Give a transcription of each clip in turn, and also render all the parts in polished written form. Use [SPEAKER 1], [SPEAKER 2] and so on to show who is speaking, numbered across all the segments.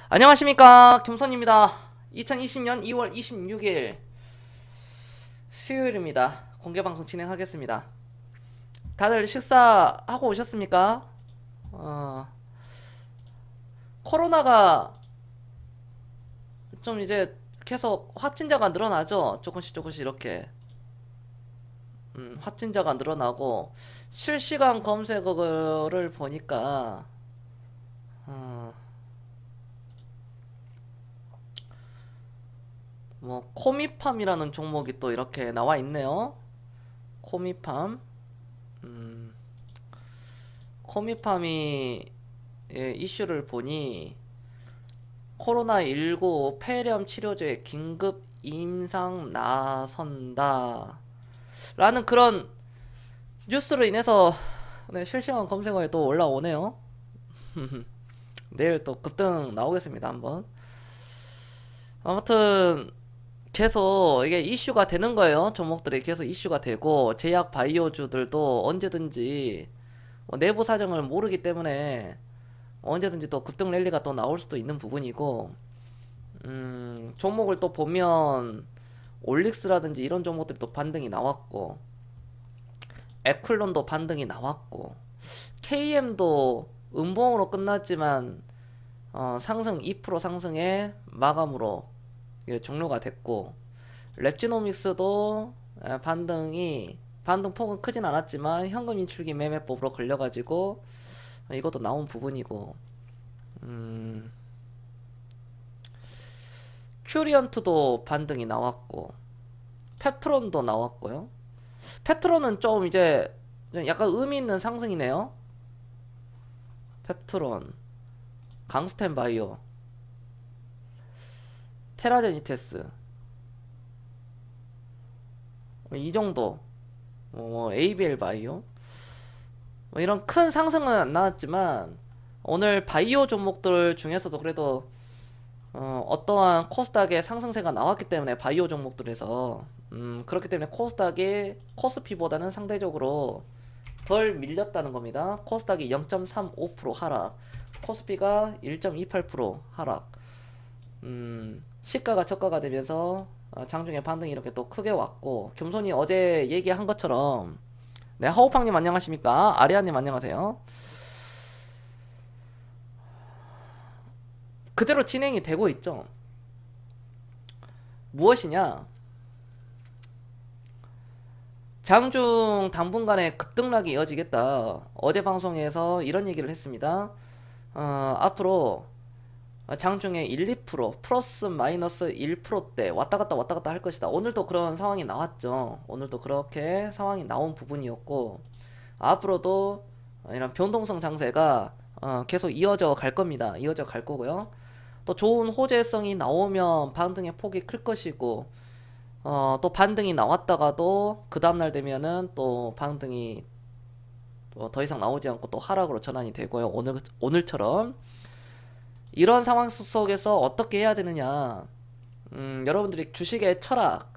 [SPEAKER 1] 안녕하십니까, 겸손입니다. 2020년 2월 26일 수요일입니다. 공개방송 진행하겠습니다. 다들 식사하고 오셨습니까? 어, 코로나가 좀 이제 계속 확진자가 늘어나죠. 조금씩 이렇게 확진자가 늘어나고 실시간 검색어를 보니까 어, 뭐 코미팜이라는 종목이 또 이렇게 나와 있네요. 코미팜. 음, 코미팜이 이슈를 보니 코로나19 폐렴 치료제에 긴급 임상 나선다 라는 그런 뉴스로 인해서 네, 실시간 검색어에 또 올라오네요. 내일 또 급등 나오겠습니다. 한번. 아무튼 계속 이게 이슈가 되는 거예요. 종목들이 계속 이슈가 되고 제약 바이오주들도 언제든지 내부 사정을 모르기 때문에 언제든지 또 급등 랠리가 또 나올 수도 있는 부분이고, 종목을 또 보면 올릭스라든지 이런 종목들이 또 반등이 나왔고, 에클론도 반등이 나왔고, KM도 음봉으로 끝났지만 상승 2% 상승의 마감으로 이게 종료가 됐고, 랩지노믹스도 반등폭은 크진 않았지만 현금 인출기 매매법으로 걸려가지고 이것도 나온 부분이고, 큐리언트도 반등이 나왔고, 페트론도 나왔고요. 페트론은 좀 이제 약간 의미 있는 상승이네요. 펩트론, 강스텐 바이오, 테라제니테스, 이 정도. ABL 바이오, 이런 큰 상승은 안 나왔지만 오늘 바이오 종목들 중에서도 그래도 어떠한 코스닥의 상승세가 나왔기 때문에 바이오 종목들에서 그렇기 때문에 코스닥이 코스피보다는 상대적으로 덜 밀렸다는 겁니다. 코스닥이 0.35% 하락, 코스피가 1.28% 하락. 시가가 저가가 되면서 장중에 반등이 이렇게 또 크게 왔고, 겸손히 어제 얘기한 것처럼, 네, 하오팡님 안녕하십니까? 아리아님 안녕하세요. 그대로 진행이 되고 있죠. 무엇이냐? 장중 당분간의 급등락이 이어지겠다. 어제 방송에서 이런 얘기를 했습니다. 앞으로 장중에 1, 2% 플러스 마이너스 1%대 왔다 갔다 할 것이다. 오늘도 그런 상황이 나왔죠. 오늘도 그렇게 상황이 나온 부분이었고, 앞으로도 이런 변동성 장세가 계속 이어져 갈 겁니다. 이어져 갈 거고요. 또 좋은 호재성이 나오면 반등의 폭이 클 것이고, 또 반등이 나왔다가도 그 다음날 되면은 또 반등이 더 이상 나오지 않고 또 하락으로 전환이 되고요. 오늘처럼 이런 상황 속에서 어떻게 해야 되느냐. 여러분들이 주식의 철학,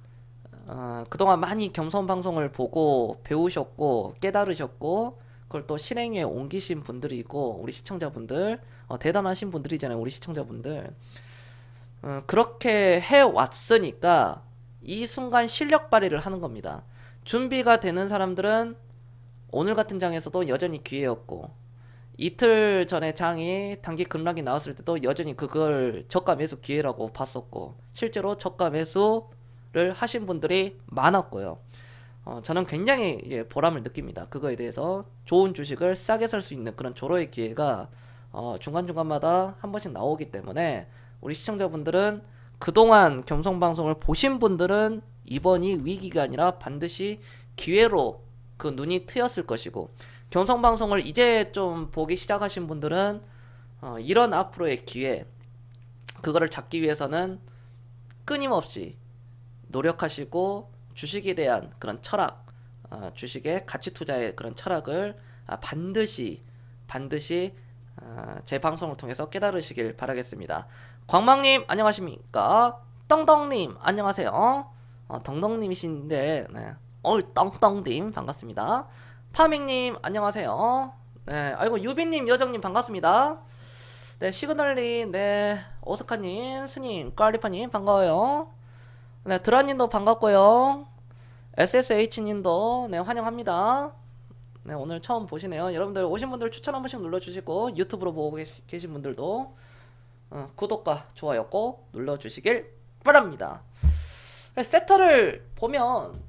[SPEAKER 1] 그동안 많이 겸손 방송을 보고 배우셨고 깨달으셨고 그걸 또 실행에 옮기신 분들이고, 우리 시청자분들 대단하신 분들이잖아요. 우리 시청자분들 그렇게 해왔으니까 이 순간 실력 발휘를 하는 겁니다. 준비가 되는 사람들은 오늘 같은 장에서도 여전히 기회였고, 이틀 전에 장이 단기 급락이 나왔을 때도 여전히 그걸 저가 매수 기회라고 봤었고, 실제로 저가 매수를 하신 분들이 많았고요. 저는 굉장히 이제 보람을 느낍니다. 그거에 대해서 좋은 주식을 싸게 살 수 있는 그런 조로의 기회가 중간중간마다 한 번씩 나오기 때문에, 우리 시청자분들은 그동안 겸손방송을 보신 분들은 이번이 위기가 아니라 반드시 기회로 그 눈이 트였을 것이고, 경성방송을 이제 좀 보기 시작하신 분들은 이런 앞으로의 기회, 그거를 잡기 위해서는 끊임없이 노력하시고 주식에 대한 그런 철학, 주식의 가치 투자의 그런 철학을 반드시 제 방송을 통해서 깨달으시길 바라겠습니다. 광망님 안녕하십니까? 떵떵님 안녕하세요. 덩덩님이신데, 네. 떵떵님 반갑습니다. 파밍님 안녕하세요. 네, 아이고 유빈님 여정님 반갑습니다. 네, 시그널리, 네, 오스카님, 스님, 깔리파님, 반가워요. 네, 드라님도 반갑고요. SSH님도, 네, 환영합니다. 네, 오늘 처음 보시네요. 여러분들, 오신 분들 추천 한 번씩 눌러주시고, 유튜브로 보고 계신 분들도, 구독과 좋아요 꼭 눌러주시길 바랍니다. 세터를 보면,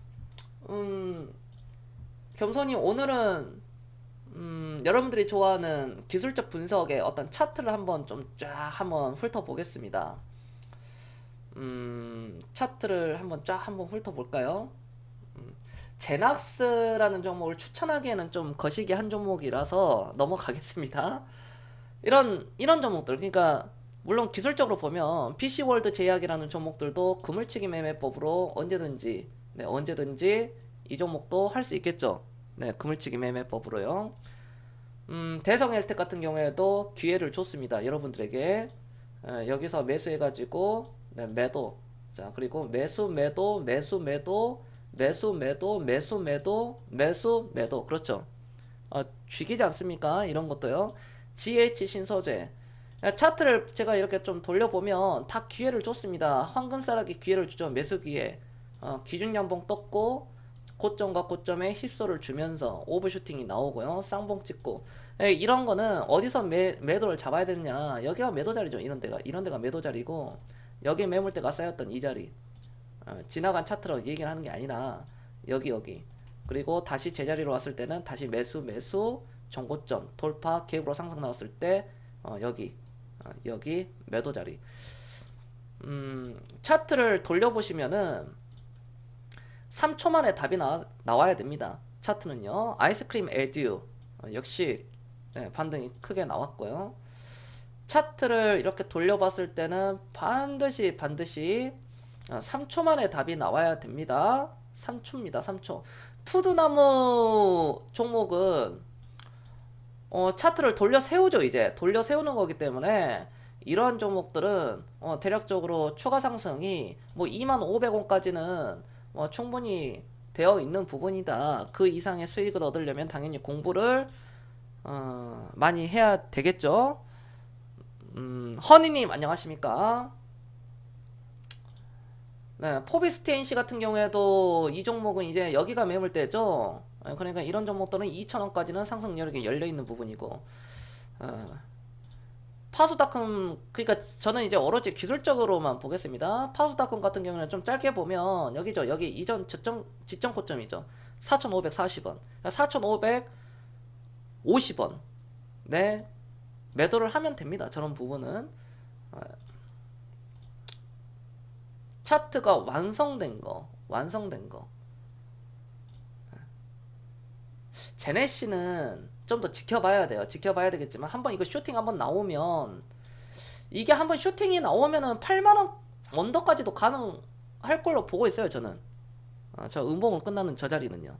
[SPEAKER 1] 겸손히 오늘은 여러분들이 좋아하는 기술적 분석의 어떤 차트를 한번 좀 쫙 한번 훑어보겠습니다. 차트를 한번 쫙 한번 훑어볼까요? 제낙스라는 종목을 추천하기에는 좀 거시기 한 종목이라서 넘어가겠습니다. 이런 종목들, 그러니까 물론 기술적으로 보면 PC월드 제약이라는 종목들도 그물치기 매매법으로 언제든지 이 종목도 할 수 있겠죠. 네, 그물치기 매매법으로요. 대성 헬텍 같은 경우에도 기회를 줬습니다. 여러분들에게 여기서 매수해가지고 네, 매도. 자, 그리고 매수 매도 매수 매도 매수 매도 매수 매도 매수 매도. 그렇죠. 쥐기지 않습니까? 이런 것도요. GH 신소재 차트를 제가 이렇게 좀 돌려보면 다 기회를 줬습니다. 황금싸라기 기회를 주죠. 매수 기회. 기준 연봉 떴고 고점과 고점에 힙소를 주면서 오버슈팅이 나오고요. 쌍봉 찍고. 이런 거는 어디서 매도를 잡아야 되느냐. 여기가 매도 자리죠. 이런 데가 매도 자리고, 여기 매물대가 쌓였던 이 자리. 지나간 차트로 얘기를 하는 게 아니라 여기. 그리고 다시 제자리로 왔을 때는 다시 매수 정고점 돌파 갭으로 상승 나왔을 때 여기 매도 자리. 차트를 돌려보시면은 3초 만에 답이 나와야 됩니다. 차트는요. 아이스크림 에듀 역시 네, 반등이 크게 나왔고요. 차트를 이렇게 돌려봤을 때는 반드시 3초 만에 답이 나와야 됩니다. 3초입니다. 3초. 푸드나무 종목은 차트를 돌려 세우죠. 이제 돌려 세우는 거기 때문에 이러한 종목들은 대략적으로 추가 상승이 뭐 25,500원까지는 충분히 되어 있는 부분이다. 그 이상의 수익을 얻으려면 당연히 공부를 많이 해야 되겠죠. 허니님 안녕하십니까? 네, 포비스테인시 같은 경우에도 이 종목은 이제 여기가 매물대죠. 그러니까 이런 종목들은 2,000원까지는 상승 여력이 열려 있는 부분이고, 파수닷컴, 그러니까 저는 이제 오로지 기술적으로만 보겠습니다. 파수닷컴 같은 경우는 좀 짧게 보면 여기죠. 여기 이전 지점 고점이죠. 4,540원, 4,550원. 네, 매도를 하면 됩니다. 저런 부분은 차트가 완성된 거. 제네시는 좀 더 지켜봐야 돼요. 지켜봐야 되겠지만 한번 이거 슈팅 한번 나오면, 이게 한번 슈팅이 나오면은 8만원 언더까지도 가능할 걸로 보고 있어요. 저는 저 음봉을 끝나는 저 자리는요.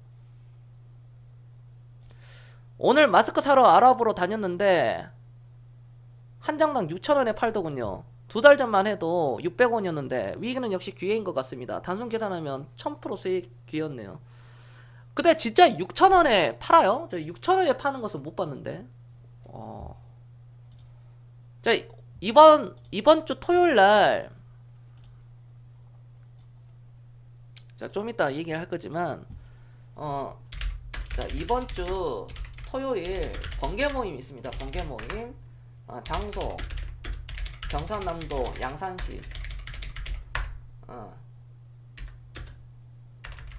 [SPEAKER 1] 오늘 마스크 사러 아랍으로 다녔는데 한 장당 6,000원에 팔더군요. 2달 전만 해도 600원이었는데 위기는 역시 기회인 것 같습니다. 단순 계산하면 1000% 수익 기회였네요. 근데 진짜 6,000원에 팔아요? 저 6,000원에 파는 것은 못 봤는데. 자, 이번 주 토요일 날, 자, 좀 이따 얘기를 할 거지만, 자, 이번 주 토요일 번개 모임 있습니다. 번개 모임. 장소 경상남도 양산시.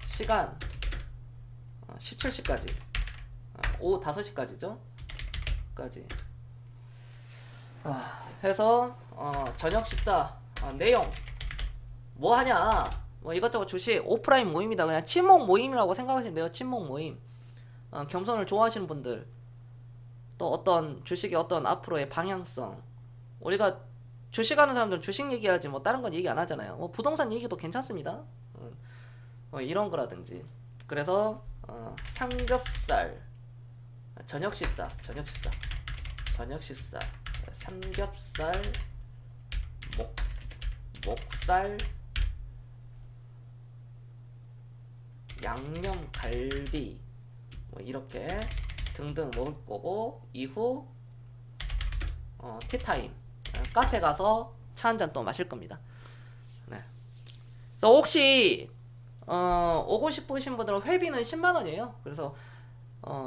[SPEAKER 1] 시간 17시까지, 오후 5시까지죠. 까지 해서 저녁 식사 내용 뭐 하냐, 뭐 이것저것 주식 오프라인 모임이다. 그냥 친목 모임이라고 생각하시면 돼요. 친목 모임. 겸손을 좋아하시는 분들, 또 어떤 주식의 어떤 앞으로의 방향성, 우리가 주식하는 사람들은 주식 얘기하지 뭐 다른 건 얘기 안 하잖아요. 뭐 부동산 얘기도 괜찮습니다. 이런 거라든지. 그래서 삼겹살 저녁 식사 삼겹살 목살 양념 갈비 뭐 이렇게 등등 먹을 거고, 이후 티타임 카페 가서 차 한 잔 또 마실 겁니다. 네. 그래서 혹시 오고 싶으신 분들은 회비는 10만 원이에요. 그래서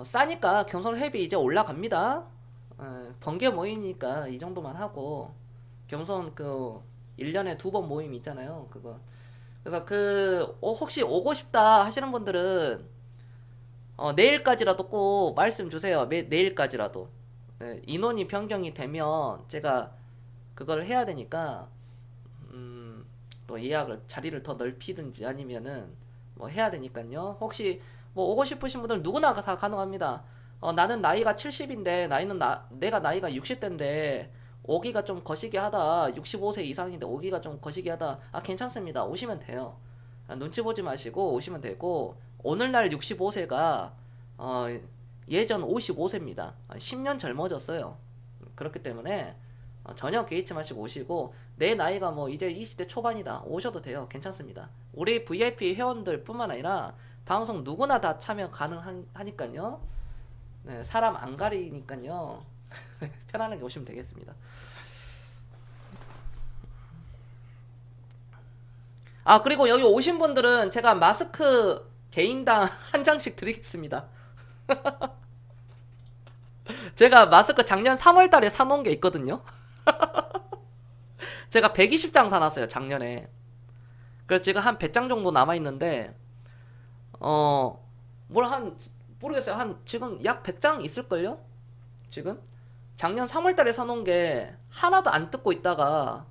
[SPEAKER 1] 싸니까 겸손 회비 이제 올라갑니다. 번개 모이니까 이 정도만 하고 겸손 그 1년에 2번 모임 있잖아요. 그거. 그래서 혹시 오고 싶다 하시는 분들은 내일까지라도 꼭 말씀 주세요. 내일까지라도. 네, 인원이 변경이 되면 제가 그걸 해야 되니까 또 예약을 자리를 더 넓히든지 아니면은 뭐 해야 되니까요. 혹시 뭐 오고 싶으신 분들 누구나 다 가능합니다. 나는 나이가 70인데 내가 나이가 60대인데 오기가 좀 거시기 하다. 65세 이상인데 오기가 좀 거시기 하다. 괜찮습니다. 오시면 돼요. 눈치 보지 마시고 오시면 되고 오늘날 65세가 예전 55세입니다. 10년 젊어졌어요. 그렇기 때문에 전혀 개의치 마시고 오시고 내 나이가 뭐 이제 20대 초반이다 오셔도 돼요. 괜찮습니다. 우리 VIP 회원들 뿐만 아니라 방송 누구나 다 참여 가능하니까요. 네, 사람 안 가리니까요. 편안하게 오시면 되겠습니다. 그리고 여기 오신 분들은 제가 마스크 개인당 한 장씩 드리겠습니다. 제가 마스크 작년 3월 달에 사놓은 게 있거든요. 제가 120장 사놨어요, 작년에. 그래서 지금 한 100장 정도 남아있는데, 모르겠어요. 지금 약 100장 있을걸요? 지금? 작년 3월 달에 사놓은 게 하나도 안 뜯고 있다가,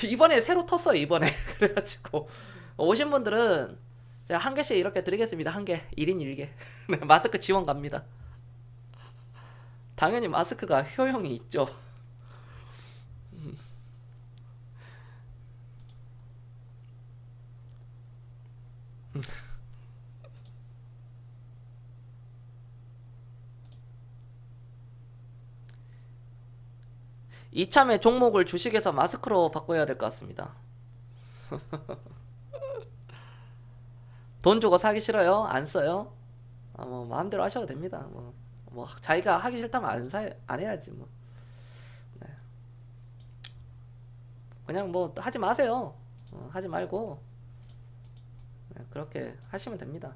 [SPEAKER 1] 이번에 새로 텄어요, 이번에. 그래가지고, 오신 분들은 제가 한 개씩 이렇게 드리겠습니다. 한 개. 1인 1개. 마스크 지원 갑니다. 당연히 마스크가 효용이 있죠. 이참에 종목을 주식에서 마스크로 바꿔야 될 것 같습니다. 돈 주고 사기 싫어요? 안 써요? 뭐 마음대로 하셔도 됩니다. 뭐 자기가 하기 싫다면 안 해야지 뭐. 네. 그냥 뭐 하지 마세요. 하지 말고 네, 그렇게 하시면 됩니다.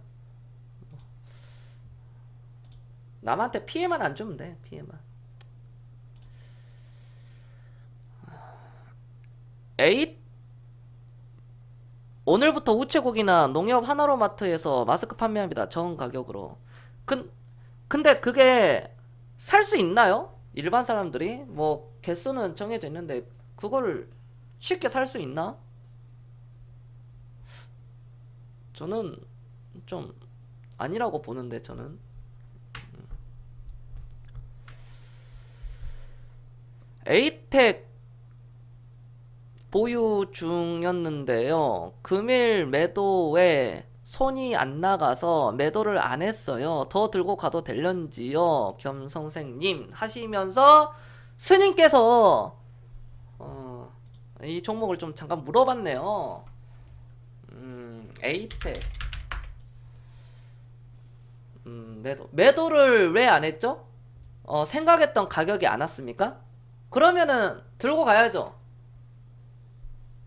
[SPEAKER 1] 남한테 피해만 안 주면 돼. 피해만. 에잇 오늘부터 우체국이나 농협 하나로마트에서 마스크 판매합니다. 정 가격으로. 근데 그게 살 수 있나요? 일반 사람들이 뭐 개수는 정해져 있는데 그거를 쉽게 살 수 있나? 저는 좀 아니라고 보는데 저는 에이텍 보유 중이었는데요. 금일 매도에 손이 안 나가서 매도를 안 했어요. 더 들고 가도 될런지요? 겸 선생님 하시면서 스님께서 이 종목을 좀 잠깐 물어봤네요. 에이텍 매도를 왜 안 했죠? 생각했던 가격이 안 왔습니까? 그러면은 들고 가야죠.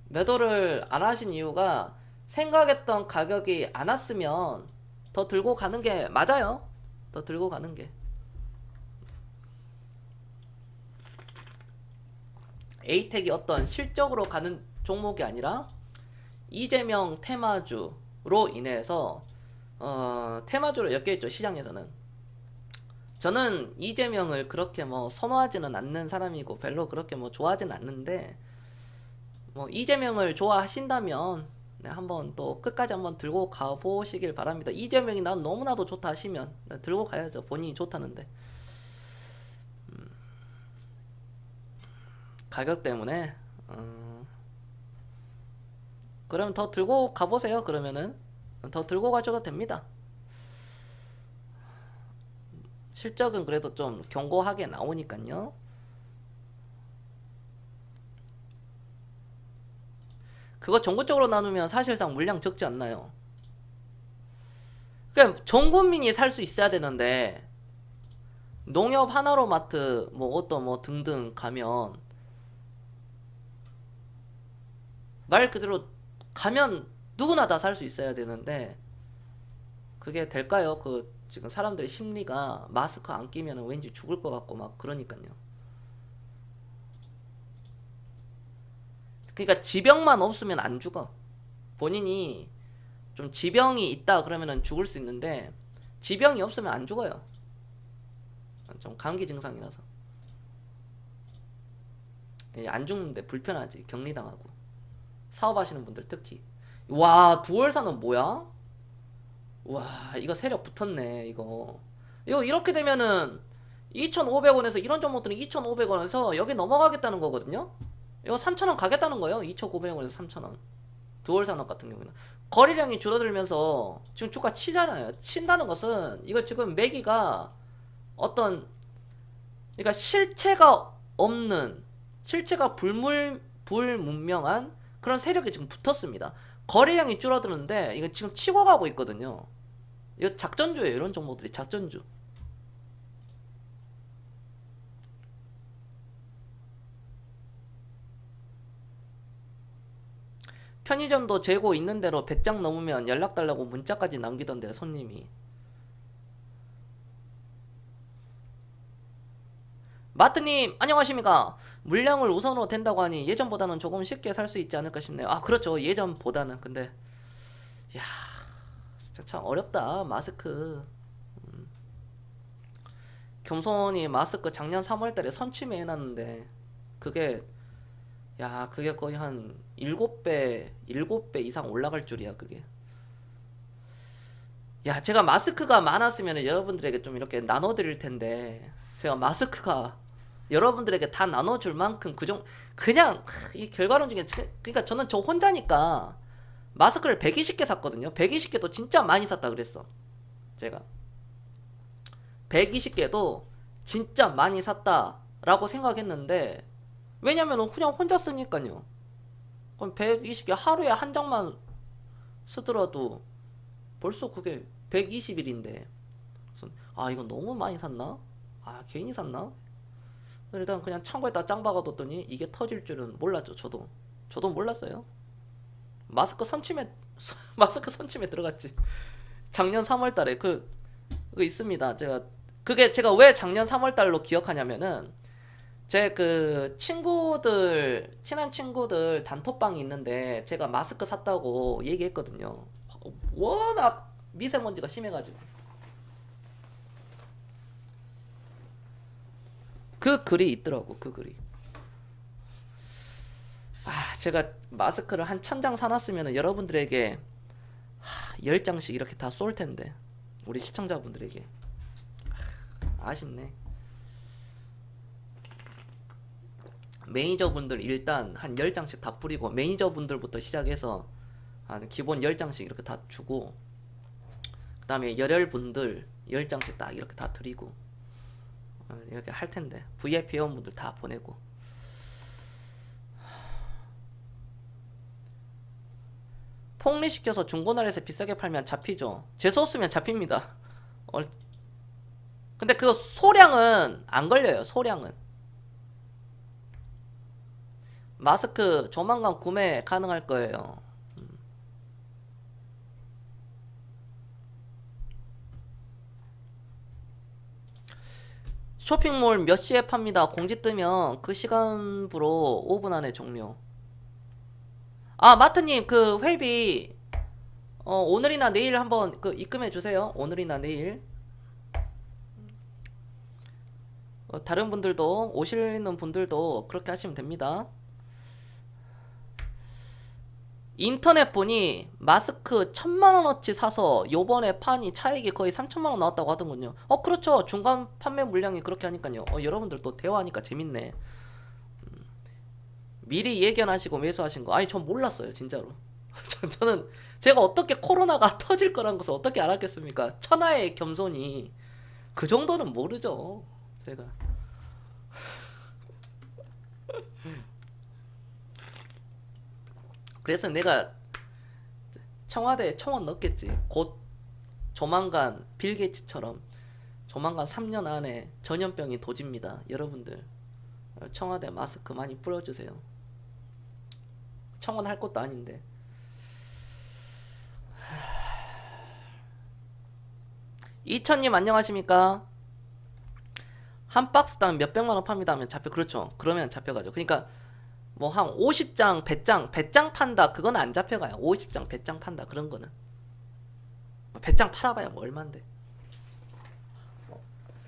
[SPEAKER 1] 매도를 안 하신 이유가 생각했던 가격이 안 왔으면 더 들고 가는 게 맞아요. 더 들고 가는 게. 에이텍이 어떤 실적으로 가는 종목이 아니라 이재명 테마주로 인해서 테마주를 엮여있죠. 시장에서는. 저는 이재명을 그렇게 뭐 선호하지는 않는 사람이고 별로 그렇게 뭐 좋아하지는 않는데 뭐 이재명을 좋아하신다면 네, 한번 또 끝까지 한번 들고 가보시길 바랍니다. 이재명이 난 너무나도 좋다 하시면 네, 들고 가야죠. 본인이 좋다는데 가격 때문에 그러면 더 들고 가보세요. 그러면은 더 들고 가셔도 됩니다. 실적은 그래도 좀 견고하게 나오니까요. 그거 전국적으로 나누면 사실상 물량 적지 않나요? 그냥 전 국민이 살 수 있어야 되는데 농협 하나로마트 뭐 어떤 뭐 등등 가면 말 그대로 가면 누구나 다 살 수 있어야 되는데 그게 될까요? 그 지금 사람들의 심리가 마스크 안 끼면 왠지 죽을 것 같고 막 그러니까요. 그러니까 지병만 없으면 안 죽어. 본인이 좀 지병이 있다 그러면은 죽을 수 있는데 지병이 없으면 안 죽어요. 좀 감기 증상이라서 안 죽는데 불편하지. 격리당하고 사업하시는 분들 특히. 와, 두월사는 뭐야? 와, 이거 세력 붙었네. 이거 이렇게 되면은 2,500원에서 이런 종목들은 2,500원에서 여기 넘어가겠다는 거거든요. 이거 3,000원 가겠다는 거예요. 2,900원에서 3,000원. 두월산업 같은 경우는 거래량이 줄어들면서 지금 주가 치잖아요. 친다는 것은 이거 지금 매기가 어떤, 그러니까 실체가 없는, 실체가 불문명한 그런 세력이 지금 붙었습니다. 거래량이 줄어드는데 이거 지금 치고 가고 있거든요. 이거 작전주예요. 이런 종목들이 작전주. 편의점도 재고 있는 대로 100장 넘으면 연락 달라고 문자까지 남기던데 손님이. 마트님 안녕하십니까. 물량을 우선으로 된다고 하니 예전보다는 조금 쉽게 살 수 있지 않을까 싶네요. 아 그렇죠. 예전보다는. 근데 야 진짜 참 어렵다 마스크. 겸손히 마스크 작년 3월달에 선취매 해놨는데 그게, 야 그게 거의 한 7배 이상 올라갈 줄이야 그게. 야 제가 마스크가 많았으면 여러분들에게 좀 이렇게 나눠드릴 텐데 제가 마스크가 여러분들에게 다 나눠줄 만큼 그냥 이 결과론 중에 그러니까 저는 저 혼자니까 마스크를 120개 샀거든요. 120개도 진짜 많이 샀다 그랬어. 제가 120개도 진짜 많이 샀다라고 생각했는데 왜냐면 그냥 혼자 쓰니까요. 그럼 120개 하루에 한 장만 쓰더라도 벌써 그게 120일인데 아 이거 너무 많이 샀나? 아 괜히 샀나? 일단 그냥 창고에다 짱 박아뒀더니 이게 터질 줄은 몰랐죠. 저도 몰랐어요. 마스크 선침에 마스크 선침에 들어갔지. 작년 3월달에 그거 있습니다. 제가 왜 작년 3월달로 기억하냐면은 제 그 친한 친구들 단톡방이 있는데 제가 마스크 샀다고 얘기했거든요. 워낙 미세먼지가 심해가지고 그 글이 있더라고. 그 글이. 아 제가 마스크를 한 1,000장 사놨으면 여러분들에게 10장씩 이렇게 다 쏠 텐데 우리 시청자분들에게. 아쉽네. 매니저분들 일단 한 10장씩 다 뿌리고 매니저분들부터 시작해서 한 기본 10장씩 이렇게 다 주고 그 다음에 열혈분들 10장씩 딱 이렇게 다 드리고 이렇게 할 텐데 VIP 회원분들 다 보내고. 폭리시켜서 중고나라에서 비싸게 팔면 잡히죠. 재수 없으면 잡힙니다. 근데 그거 소량은 안 걸려요. 소량은. 마스크 조만간 구매 가능할 거예요. 쇼핑몰 몇 시에 팝니다. 공지 뜨면 그 시간부로 5분 안에 종료. 아 마트님 그 회비 오늘이나 내일 한번 그 입금해 주세요. 오늘이나 내일. 다른 분들도 오시는 분들도 그렇게 하시면 됩니다. 인터넷 보니 마스크 1,000만원어치 사서 요번에 판이 차익이 거의 3,000만원 나왔다고 하더군요. 그렇죠. 중간 판매 물량이 그렇게 하니까요. 여러분들 또 대화하니까 재밌네. 미리 예견하시고 매수하신 거. 아니 전 몰랐어요 진짜로. 저는 제가 어떻게 코로나가 터질 거란 것을 어떻게 알았겠습니까? 천하의 겸손이 그 정도는 모르죠 제가. 그래서 내가 청와대에 청원 넣겠지. 곧 조만간 빌 게이츠처럼 조만간 3년 안에 전염병이 도집니다. 여러분들 청와대 마스크 많이 뿌려주세요. 청원할 것도 아닌데. 이천님 안녕하십니까? 한 박스당 몇백만원 팝니다 하면 잡혀. 그렇죠. 그러면 잡혀가죠. 그러니까 뭐 한 50장 100장 판다 그건 안 잡혀가요. 50장 100장 판다 그런 거는 100장 팔아봐야 뭐 얼만데.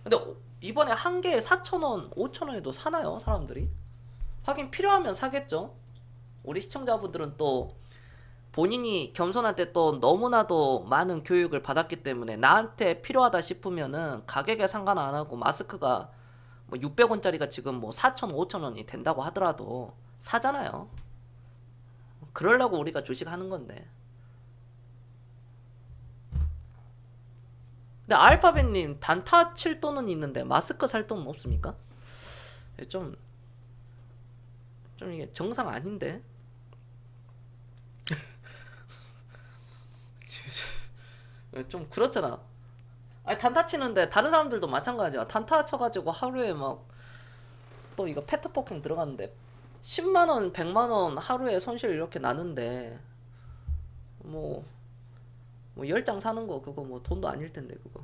[SPEAKER 1] 근데 이번에 한 개에 4,000원 5,000원에도 사나요 사람들이? 하긴 필요하면 사겠죠. 우리 시청자분들은 또 본인이 겸손한테 또 너무나도 많은 교육을 받았기 때문에 나한테 필요하다 싶으면은 가격에 상관 안 하고 마스크가 뭐 600원짜리가 지금 뭐 4,000, 5,000원이 된다고 하더라도 사잖아요. 그러려고 우리가 주식하는 건데. 근데 알파벳님 단타 칠 돈은 있는데 마스크 살 돈은 없습니까? 좀 이게 정상 아닌데? 좀 그렇잖아. 아니 단타 치는데 다른 사람들도 마찬가지야. 단타 쳐가지고 하루에 막 또 이거 페트폭행 들어갔는데 10만원 100만원 하루에 손실 이렇게 나는데 뭐 10장 사는 거 그거 뭐 돈도 아닐 텐데 그거.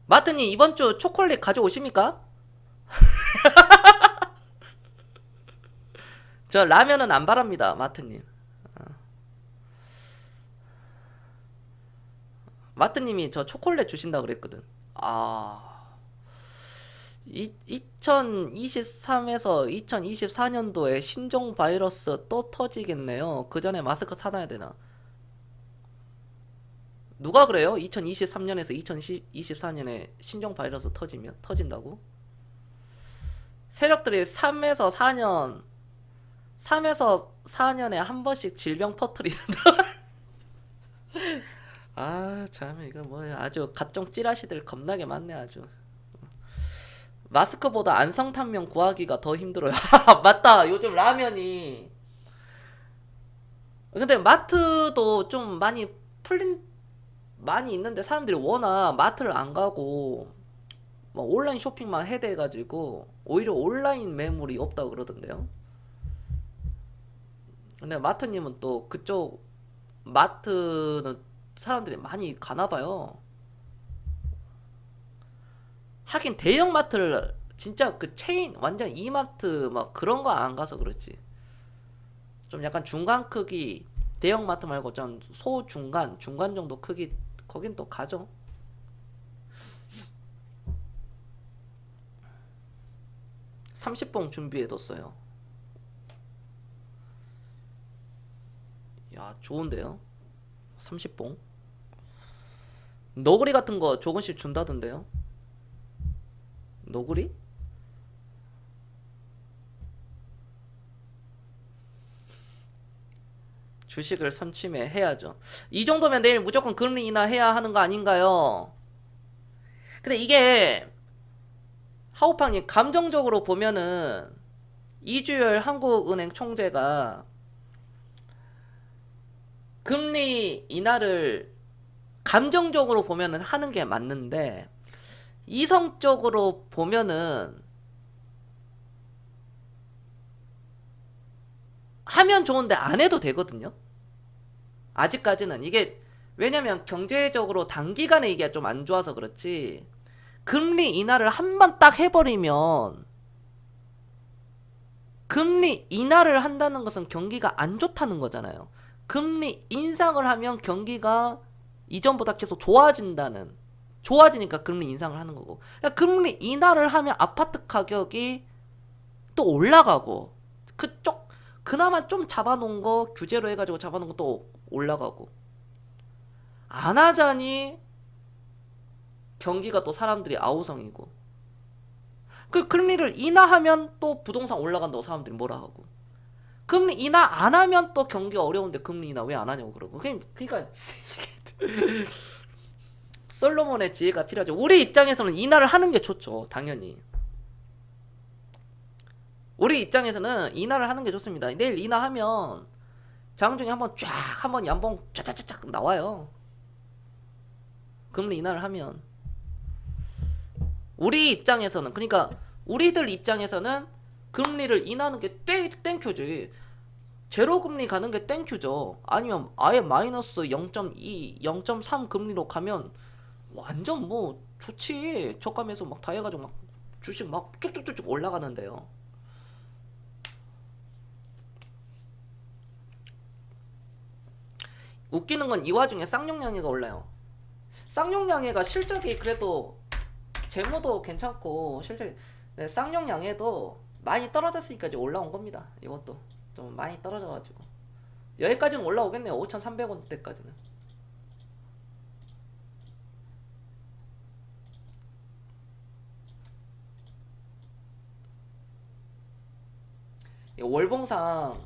[SPEAKER 1] 마트님 이번 주 초콜릿 가져오십니까? 저 라면은 안 바랍니다 마트님. 마트님이 저 초콜릿 주신다 그랬거든. 2023에서 2024년도에 신종 바이러스 또 터지겠네요. 그 전에 마스크 사놔야 되나? 누가 그래요? 2023년에서 2024년에 신종 바이러스 터진다고? 세력들이 3에서 4년에 한 번씩 질병 퍼뜨리는다. 참 이거 뭐 아주 각종 찌라시들 겁나게 많네 아주. 마스크보다 안성탕면 구하기가 더 힘들어요. 맞다. 요즘 라면이. 근데 마트도 좀 많이 있는데 사람들이 워낙 마트를 안 가고 뭐 온라인 쇼핑만 해대가지고 오히려 온라인 매물이 없다고 그러던데요. 근데 마트님은 또 그쪽 마트는 사람들이 많이 가나봐요. 하긴 대형 마트를 진짜 그 체인 완전 이마트 막 그런 거 안 가서 그렇지. 좀 약간 중간 크기 대형 마트 말고 좀 소중간 중간 정도 크기 거긴 또 가죠. (30봉) 준비해뒀어요. 야 좋은데요. 30봉 너구리 같은 거 조금씩 준다던데요. 너구리? 주식을 선침해 해야죠. 이 정도면 내일 무조건 금리 인하 해야 하는 거 아닌가요? 근데 이게 하우팡님 감정적으로 보면은 이주열 한국은행 총재가 금리 인하를 감정적으로 보면은 하는 게 맞는데 이성적으로 보면은 하면 좋은데 안 해도 되거든요. 아직까지는 이게 왜냐면 경제적으로 단기간에 이게 좀 안 좋아서 그렇지 금리 인하를 한 번 딱 해버리면 금리 인하를 한다는 것은 경기가 안 좋다는 거잖아요. 금리 인상을 하면 경기가 이전보다 계속 좋아지니까 금리 인상을 하는 거고 금리 인하를 하면 아파트 가격이 또 올라가고 그쪽 그나마 좀 잡아놓은 거 규제로 해가지고 잡아놓은 거 또 올라가고 안 하자니 경기가 또 사람들이 아우성이고 그 금리를 인하하면 또 부동산 올라간다고 사람들이 뭐라 하고 금리 인하 안 하면 또 경기가 어려운데 금리 인하 왜 안 하냐고 그러고 그러니까 솔로몬의 지혜가 필요하죠. 우리 입장에서는 인하를 하는 게 좋죠. 당연히 우리 입장에서는 인하를 하는 게 좋습니다. 내일 인하하면 장중에 한번 쫙 한번 연봉 쫙쫙쫙 나와요. 금리 인하를 하면 우리 입장에서는, 그러니까 우리들 입장에서는 금리를 인하하는 게 땡큐지. 제로 금리 가는 게 땡큐죠. 아니면 아예 마이너스 0.2, 0.3 금리로 가면 완전 뭐 좋지. 저감에서 막 다 해가지고 막 주식 막 쭉쭉쭉쭉 올라가는데요. 웃기는 건 이 와중에 쌍용양해가 올라요. 쌍용양해가 실적이 그래도 재무도 괜찮고 실적이, 네, 쌍용양해도 많이 떨어졌으니까 이제 올라온 겁니다. 이것도 좀 많이 떨어져가지고 여기까지는 올라오겠네요. 5,300원대까지는. 월봉상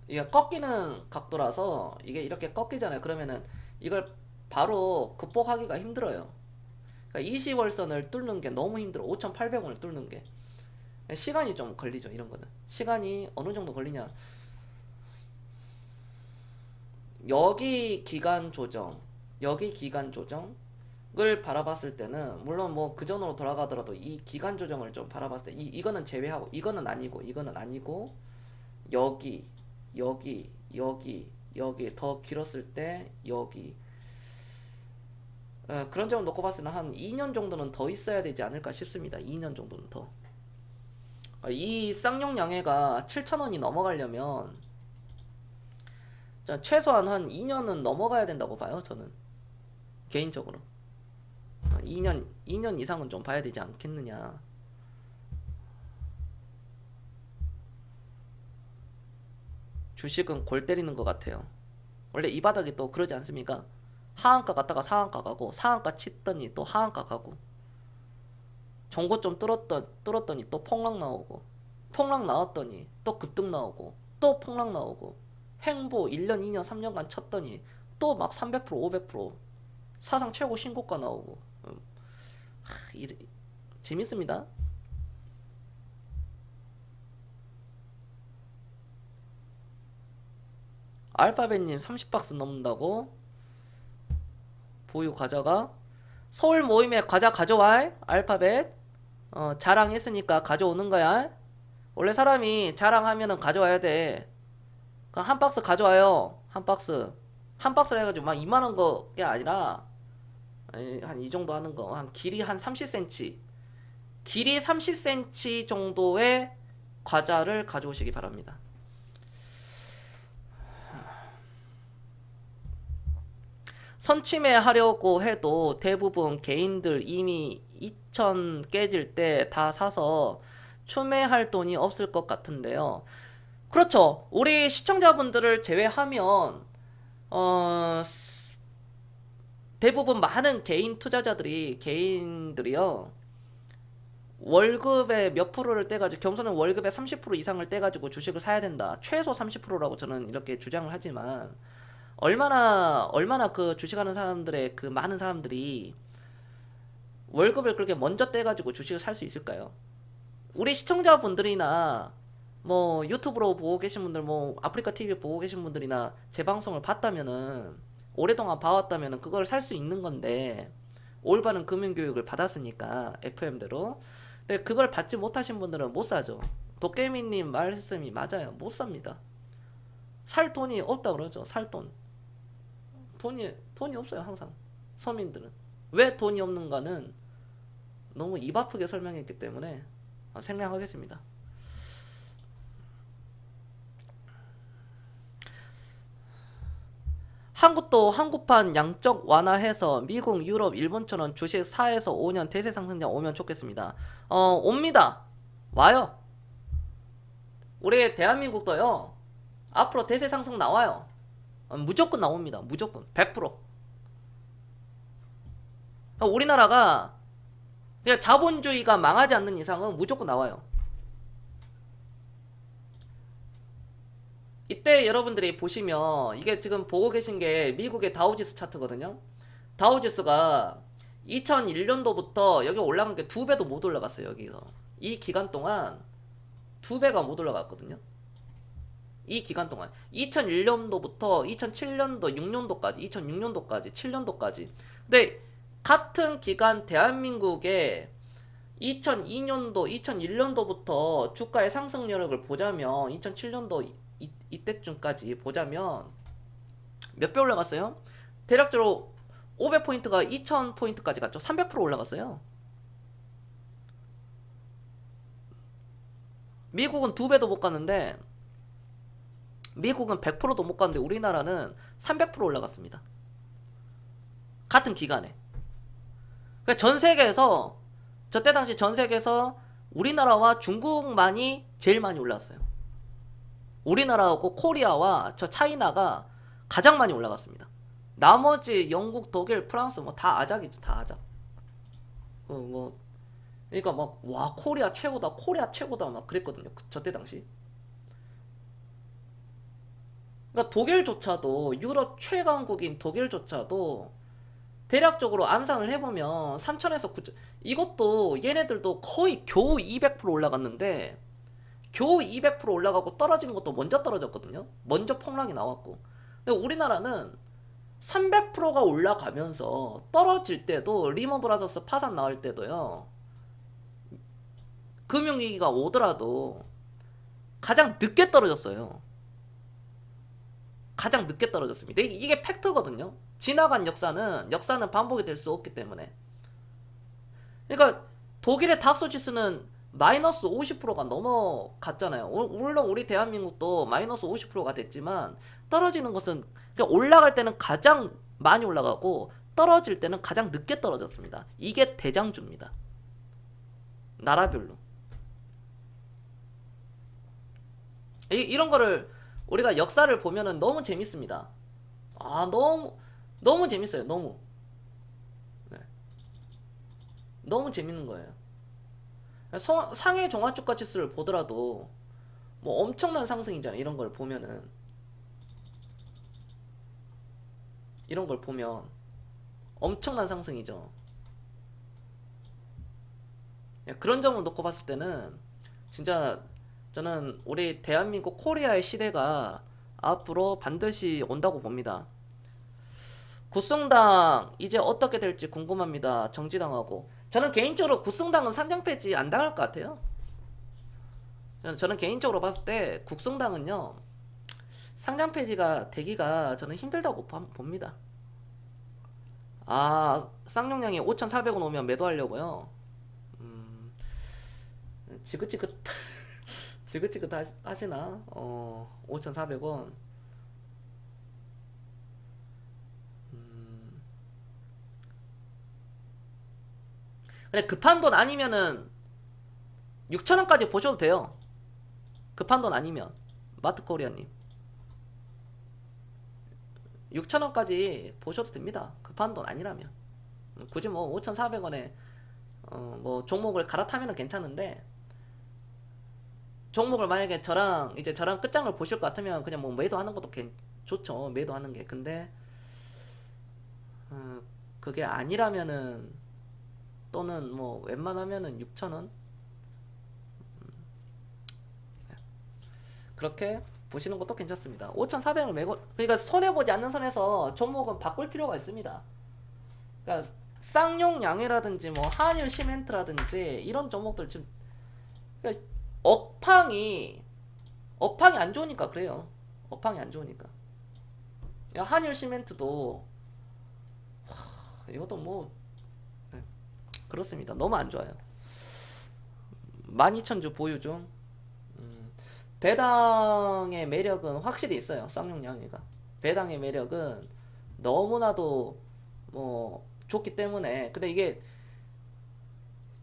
[SPEAKER 1] 이게 꺾이는 각도라서 이게 이렇게 꺾이잖아요. 그러면은 이걸 바로 극복하기가 힘들어요. 그러니까 20월선을 뚫는 게 너무 힘들어. 5,800원을 뚫는 게 시간이 좀 걸리죠. 이런 거는 시간이 어느 정도 걸리냐, 여기 기간 조정, 여기 기간 조정을 바라봤을 때는 물론 뭐 그 전으로 돌아가더라도 이 기간 조정을 좀 바라봤을 때 이거는 제외하고, 이거는 아니고, 이거는 아니고, 여기 여기 여기 여기 더 길었을 때 여기, 그런 점을 놓고 봤을 때는 한 2년 정도는 더 있어야 되지 않을까 싶습니다. 2년 정도는 더. 이 쌍용 양해가 7,000원이 넘어가려면 최소한 한 2년은 넘어가야 된다고 봐요. 저는 개인적으로 2년 이상은 좀 봐야 되지 않겠느냐. 주식은 골 때리는 것 같아요. 원래 이 바닥이 또 그러지 않습니까? 하한가 갔다가 상한가 가고, 상한가 치더니 또 하한가 가고, 정고 좀 뚫었더니 또 폭락 나오고, 폭락 나왔더니 또 급등 나오고, 또 폭락 나오고, 횡보 1년 2년 3년간 쳤더니 또 막 300% 500% 사상 최고 신고가 나오고. 재밌습니다. 알파벳님 30박스 넘는다고? 보유 과자가? 서울 모임에 과자 가져와. 알파벳 자랑했으니까 가져오는 거야. 원래 사람이 자랑하면은 가져와야 돼. 그럼 한 박스 가져와요. 한 박스를 해가지고 막 이만한 거게 아니라 한 이 정도 하는 거, 한 길이 한 30cm, 길이 30cm 정도의 과자를 가져오시기 바랍니다. 선침해 하려고 해도 대부분 개인들 이미 2,000 깨질 때 다 사서 추매할 돈이 없을 것 같은데요. 그렇죠. 우리 시청자분들을 제외하면 대부분 많은 개인 투자자들이, 개인들이요, 월급의 몇 프로를 떼가지고, 경선은 월급의 30% 이상을 떼가지고 주식을 사야 된다. 최소 30%라고 저는 이렇게 주장을 하지만, 얼마나 그 주식하는 사람들의 그 많은 사람들이 월급을 그렇게 먼저 떼가지고 주식을 살 수 있을까요? 우리 시청자분들이나 뭐 유튜브로 보고 계신 분들, 뭐 아프리카 TV 보고 계신 분들이나 제 방송을 봤다면은, 오랫동안 봐왔다면은 그걸 살 수 있는 건데, 올바른 금융교육을 받았으니까 FM대로. 근데 그걸 받지 못하신 분들은 못 사죠. 도깨미님 말씀이 맞아요. 못 삽니다. 살 돈이 없다 그러죠. 살 돈이 없어요. 항상 서민들은. 왜 돈이 없는가는 너무 입 아프게 설명했기 때문에 생략하겠습니다. 한국도 한국판 양적 완화해서 미국, 유럽, 일본처럼 주식 4에서 5년 대세 상승장 오면 좋겠습니다. 옵니다. 와요. 우리 대한민국도요, 앞으로 대세 상승 나와요. 무조건 나옵니다. 무조건 100%. 우리나라가 그냥 자본주의가 망하지 않는 이상은 무조건 나와요. 이때 여러분들이 보시면, 이게 지금 보고 계신 게 미국의 다우지수 차트거든요. 다우지수가 2001년도부터 여기 올라간 게 2배도 못 올라갔어요. 여기서 이 기간 동안 2배가 못 올라갔거든요. 이 기간 동안 2001년도부터 2007년도 6년도까지 2006년도까지 7년도까지. 근데 같은 기간 대한민국의 2002년도 2001년도부터 주가의 상승 여력을 보자면 2007년도 이때쯤까지 보자면 몇 배 올라갔어요? 대략적으로 500포인트가 2000포인트까지 갔죠. 300% 올라갔어요. 미국은 2배도 못 갔는데, 미국은 100%도 못 갔는데 우리나라는 300% 올라갔습니다. 같은 기간에. 그러니까 전 세계에서, 저때 당시 전 세계에서 우리나라와 중국만이 제일 많이 올랐어요. 우리나라하고 코리아와 저 차이나가 가장 많이 올라갔습니다. 나머지 영국, 독일, 프랑스 뭐 다 아작이죠. 다 아작. 그러니까 막 와 코리아 최고다, 코리아 최고다 막 그랬거든요. 저때 당시. 그러니까 독일조차도 유럽 최강국인 독일조차도 대략적으로 암산을 해보면 3천에서 9천, 이것도 얘네들도 거의 겨우 200% 올라갔는데 겨우 200% 올라가고 떨어지는 것도 먼저 떨어졌거든요. 먼저 폭락이 나왔고. 근데 우리나라는 300%가 올라가면서 떨어질 때도 리먼 브라더스 파산 나올 때도요. 금융위기가 오더라도 가장 늦게 떨어졌어요. 가장 늦게 떨어졌습니다. 이게 팩트거든요. 지나간 역사는 반복이 될 수 없기 때문에. 그러니까 독일의 닥소 지수는 마이너스 50%가 넘어갔잖아요. 물론 우리 대한민국도 마이너스 50%가 됐지만 떨어지는 것은 그러니까 올라갈 때는 가장 많이 올라가고 떨어질 때는 가장 늦게 떨어졌습니다. 이게 대장주입니다. 나라별로. 이런 거를 우리가 역사를 보면은 너무 재밌습니다. 아, 너무 재밌어요. 너무. 네. 너무 재밌는 거예요. 상해 종합주가 지수를 보더라도 뭐 엄청난 상승이잖아요. 이런 걸 보면은. 이런 걸 보면 엄청난 상승이죠. 그런 점을 놓고 봤을 때는 진짜 저는 우리 대한민국 코리아의 시대가 앞으로 반드시 온다고 봅니다. 구승당 이제 어떻게 될지 궁금합니다. 정지당하고. 저는 개인적으로 구승당은 상장 폐지 안 당할 것 같아요. 저는 개인적으로 봤을 때 국승당은요 상장 폐지가 되기가 저는 힘들다고 봅니다. 아, 쌍용량이 5,400원 오면 매도하려고요. 지긋지긋 지긋지긋 하시나? 5,400원. 근데 급한 돈 아니면은 6,000원까지 보셔도 돼요. 급한 돈 아니면. 마트코리아님. 6,000원까지 보셔도 됩니다. 급한 돈 아니라면. 굳이 뭐 5,400원에 뭐 종목을 갈아타면은 괜찮은데 종목을 만약에 저랑 끝장을 보실 것 같으면 그냥 뭐 매도하는 것도 좋죠. 매도하는 게. 근데 그게 아니라면은 또는 뭐 웬만하면은 6,000원 그렇게 보시는 것도 괜찮습니다. 5,400을 매고 그러니까 손해보지 않는 선에서 종목은 바꿀 필요가 있습니다. 그러니까 쌍용양해라든지 뭐 한일 시멘트라든지 이런 종목들 지금 그러니까 업황이 안 좋으니까 그래요. 업황이 안 좋으니까. 한일 시멘트도 이것도 뭐 네, 그렇습니다. 너무 안 좋아요. 12,000주 보유 중. 배당의 매력은 확실히 있어요. 쌍용양해가. 배당의 매력은 너무나도 뭐 좋기 때문에. 근데 이게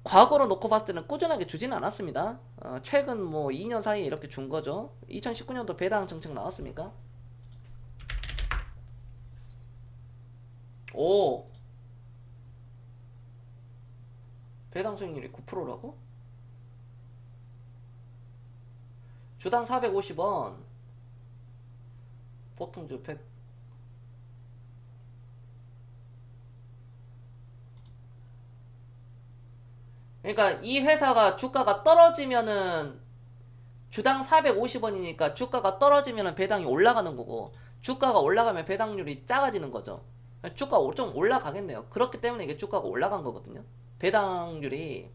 [SPEAKER 1] 과거로 놓고 봤을 때는 꾸준하게 주지는 않았습니다. 최근 뭐 2년 사이에 이렇게 준 거죠. 2019년도 배당 정책 나왔습니까? 오, 배당 수익률이 9%라고? 주당 450원, 보통주 100. 그러니까 이 회사가 주가가 떨어지면은 주당 450원이니까 주가가 떨어지면 배당이 올라가는 거고, 주가가 올라가면 배당률이 작아지는 거죠. 주가가 좀 올라가겠네요. 그렇기 때문에 이게 주가가 올라간 거거든요. 배당률이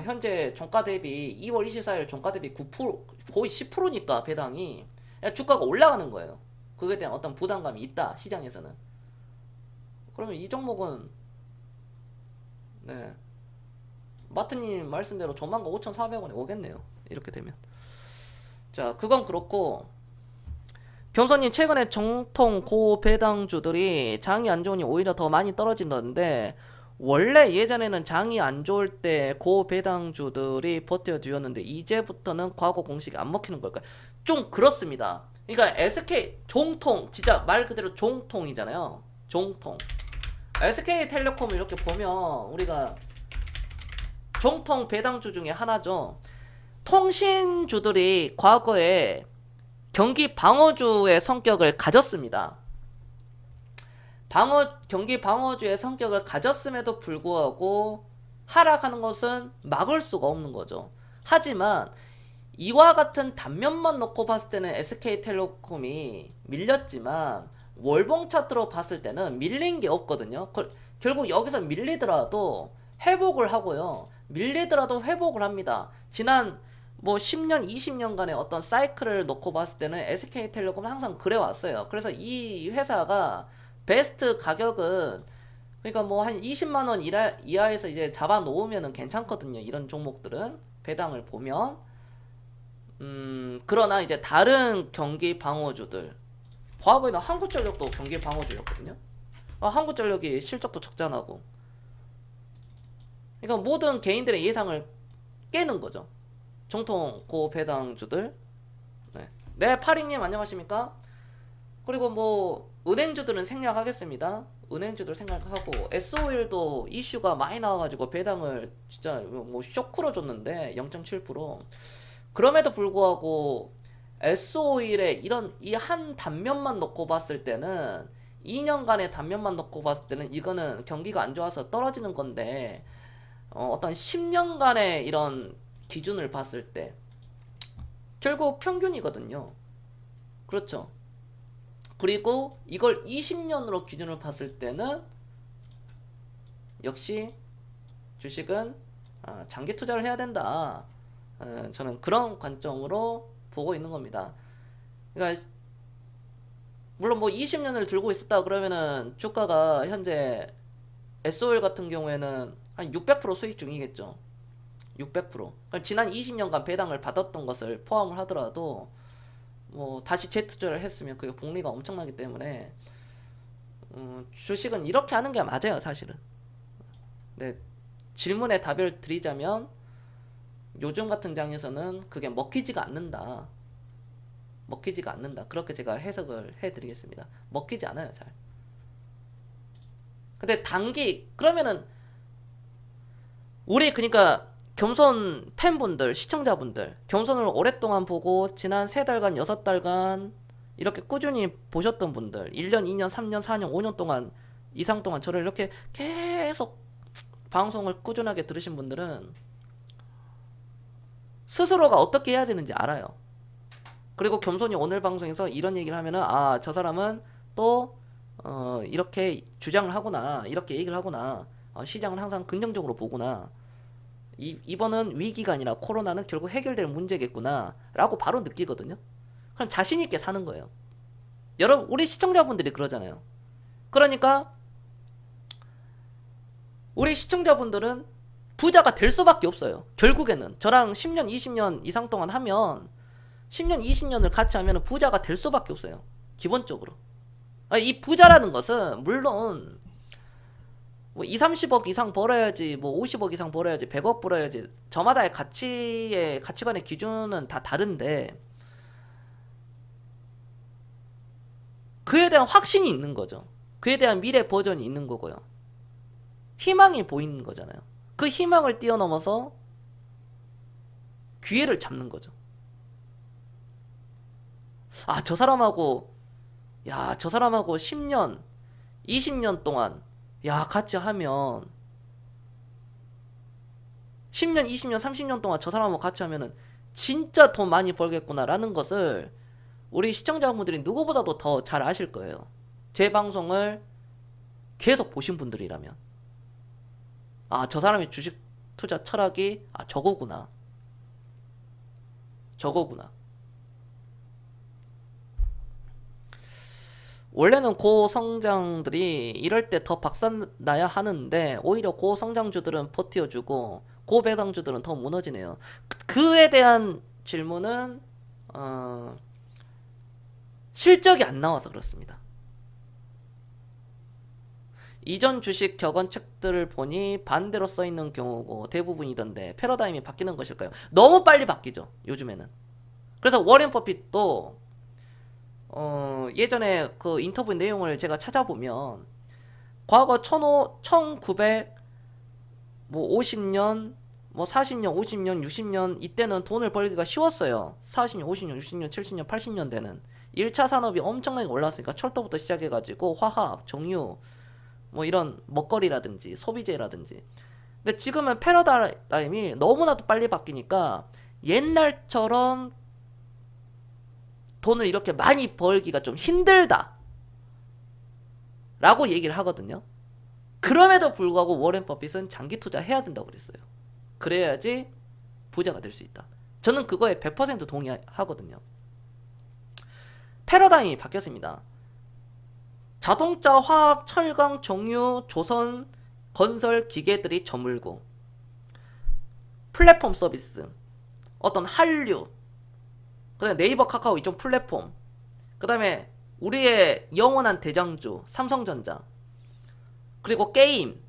[SPEAKER 1] 현재 종가 대비 2월 24일 종가 대비 9% 거의 10%니까 배당이 주가가 올라가는 거예요. 그에 대한 어떤 부담감이 있다 시장에서는. 그러면 이 종목은 네, 마트님 말씀대로 조만간 5,400원에 오겠네요. 이렇게 되면. 자, 그건 그렇고, 경선님 최근에 정통 고배당주들이 장이 안 좋으니 오히려 더 많이 떨어진다는데, 원래 예전에는 장이 안 좋을 때 고배당주들이 버텨주었는데 이제부터는 과거 공식이 안 먹히는 걸까요? 좀 그렇습니다. 그러니까 SK 종통, 진짜 말 그대로 종통이잖아요. 종통. SK텔레콤을 이렇게 보면 우리가 종통 배당주 중에 하나죠. 통신주들이 과거에 경기 방어주의 성격을 가졌습니다. 경기 방어주의 성격을 가졌음에도 불구하고 하락하는 것은 막을 수가 없는 거죠. 하지만 이와 같은 단면만 놓고 봤을 때는 SK텔레콤이 밀렸지만 월봉 차트로 봤을 때는 밀린 게 없거든요. 결국 여기서 밀리더라도 회복을 하고요. 밀리더라도 회복을 합니다. 지난 뭐 10년, 20년간의 어떤 사이클을 놓고 봤을 때는 SK텔레콤은 항상 그래 왔어요. 그래서 이 회사가 베스트 가격은 그러니까 뭐 한 20만 원 이하에서 이제 잡아 놓으면은 괜찮거든요. 이런 종목들은 배당을 보면 그러나 이제 다른 경기 방어주들 과거에는 한국전력도 경기 방어주였거든요. 한국전력이 실적도 적자나고 그러니까 모든 개인들의 예상을 깨는 거죠. 정통 고배당주들. 네, 파링님 안녕하십니까? 그리고 뭐 은행주들은 생략하겠습니다. 은행주들 생략하고 SO일도 이슈가 많이 나와가지고 배당을 진짜 뭐 쇼크로 줬는데 0.7%. 그럼에도 불구하고 SO일의 이런 이 한 단면만 놓고 봤을 때는 2년간의 단면만 놓고 봤을 때는 이거는 경기가 안 좋아서 떨어지는 건데 어떤 10년간의 이런 기준을 봤을 때 결국 평균이거든요. 그렇죠. 그리고 이걸 20년으로 기준을 봤을 때는 역시 주식은 장기 투자를 해야 된다. 저는 그런 관점으로 보고 있는 겁니다. 그러니까 물론 뭐 20년을 들고 있었다 그러면은 주가가 현재 SO일 같은 경우에는 한 600% 수익 중이겠죠. 600%. 그러니까 지난 20년간 배당을 받았던 것을 포함을 하더라도 뭐 다시 재투자를 했으면 그게 복리가 엄청나기 때문에 주식은 이렇게 하는 게 맞아요, 사실은. 네, 질문에 답을 드리자면 요즘 같은 장에서는 그게 먹히지가 않는다. 먹히지가 않는다. 그렇게 제가 해석을 해드리겠습니다. 먹히지 않아요, 잘. 근데 그러면은 우리 그러니까 겸손 팬분들, 시청자분들, 겸손을 오랫동안 보고 지난 3달간, 6달간 이렇게 꾸준히 보셨던 분들, 1년, 2년, 3년, 4년, 5년 동안 이상 동안 저를 이렇게 계속 방송을 꾸준하게 들으신 분들은 스스로가 어떻게 해야 되는지 알아요. 그리고 겸손히 오늘 방송에서 이런 얘기를 하면은 저 사람은 또 이렇게 주장을 하구나, 이렇게 얘기를 하구나, 시장을 항상 긍정적으로 보구나, 이번은 위기가 아니라 코로나는 결국 해결될 문제겠구나 라고 바로 느끼거든요. 그럼 자신 있게 사는 거예요. 여러분, 우리 시청자분들이 그러잖아요. 그러니까 우리 시청자분들은 부자가 될 수밖에 없어요. 결국에는 저랑 10년 20년 이상 동안 하면 10년 20년을 같이 하면 부자가 될 수밖에 없어요. 기본적으로. 이 부자라는 것은 물론 뭐 2, 30억 이상 벌어야지, 뭐 50억 이상 벌어야지, 100억 벌어야지, 저마다의 가치관의 기준은 다 다른데 그에 대한 확신이 있는 거죠. 그에 대한 미래 버전이 있는 거고요. 희망이 보이는 거잖아요. 그 희망을 뛰어넘어서 기회를 잡는 거죠. 저 사람하고 10년 20년 동안 같이 하면 10년 20년 30년 동안 저 사람하고 같이 하면은 진짜 돈 많이 벌겠구나라는 것을 우리 시청자분들이 누구보다도 더 잘 아실 거예요. 제 방송을 계속 보신 분들이라면. 아, 저 사람의 주식 투자 철학이 저거구나. 저거구나. 원래는 고성장들이 이럴 때 더 박살나야 하는데 오히려 고성장주들은 버티어주고 고배당주들은 더 무너지네요. 그에 대한 질문은 실적이 안 나와서 그렇습니다. 이전 주식 격언 책들을 보니 반대로 써있는 경우고 대부분이던데 패러다임이 바뀌는 것일까요? 너무 빨리 바뀌죠, 요즘에는. 그래서 워렌 버핏도 예전에 그 인터뷰 내용을 제가 찾아보면 과거 1950년, 뭐 40년, 50년, 60년 이때는 돈을 벌기가 쉬웠어요. 40년, 50년, 60년, 70년, 80년대는 1차 산업이 엄청나게 올랐으니까 철도부터 시작해가지고 화학, 정유, 뭐 이런 먹거리라든지 소비재라든지. 근데 지금은 패러다임이 너무나도 빨리 바뀌니까 옛날처럼 돈을 이렇게 많이 벌기가 좀 힘들다 라고 얘기를 하거든요. 그럼에도 불구하고 워렌 버핏은 장기 투자 해야 된다고 그랬어요. 그래야지 부자가 될 수 있다. 저는 그거에 100% 동의하거든요. 패러다임이 바뀌었습니다. 자동차, 화학, 철강, 정유, 조선, 건설, 기계들이 저물고 플랫폼 서비스, 어떤 한류, 그 다음에 네이버, 카카오 이쪽 플랫폼, 그 다음에 우리의 영원한 대장주 삼성전자, 그리고 게임,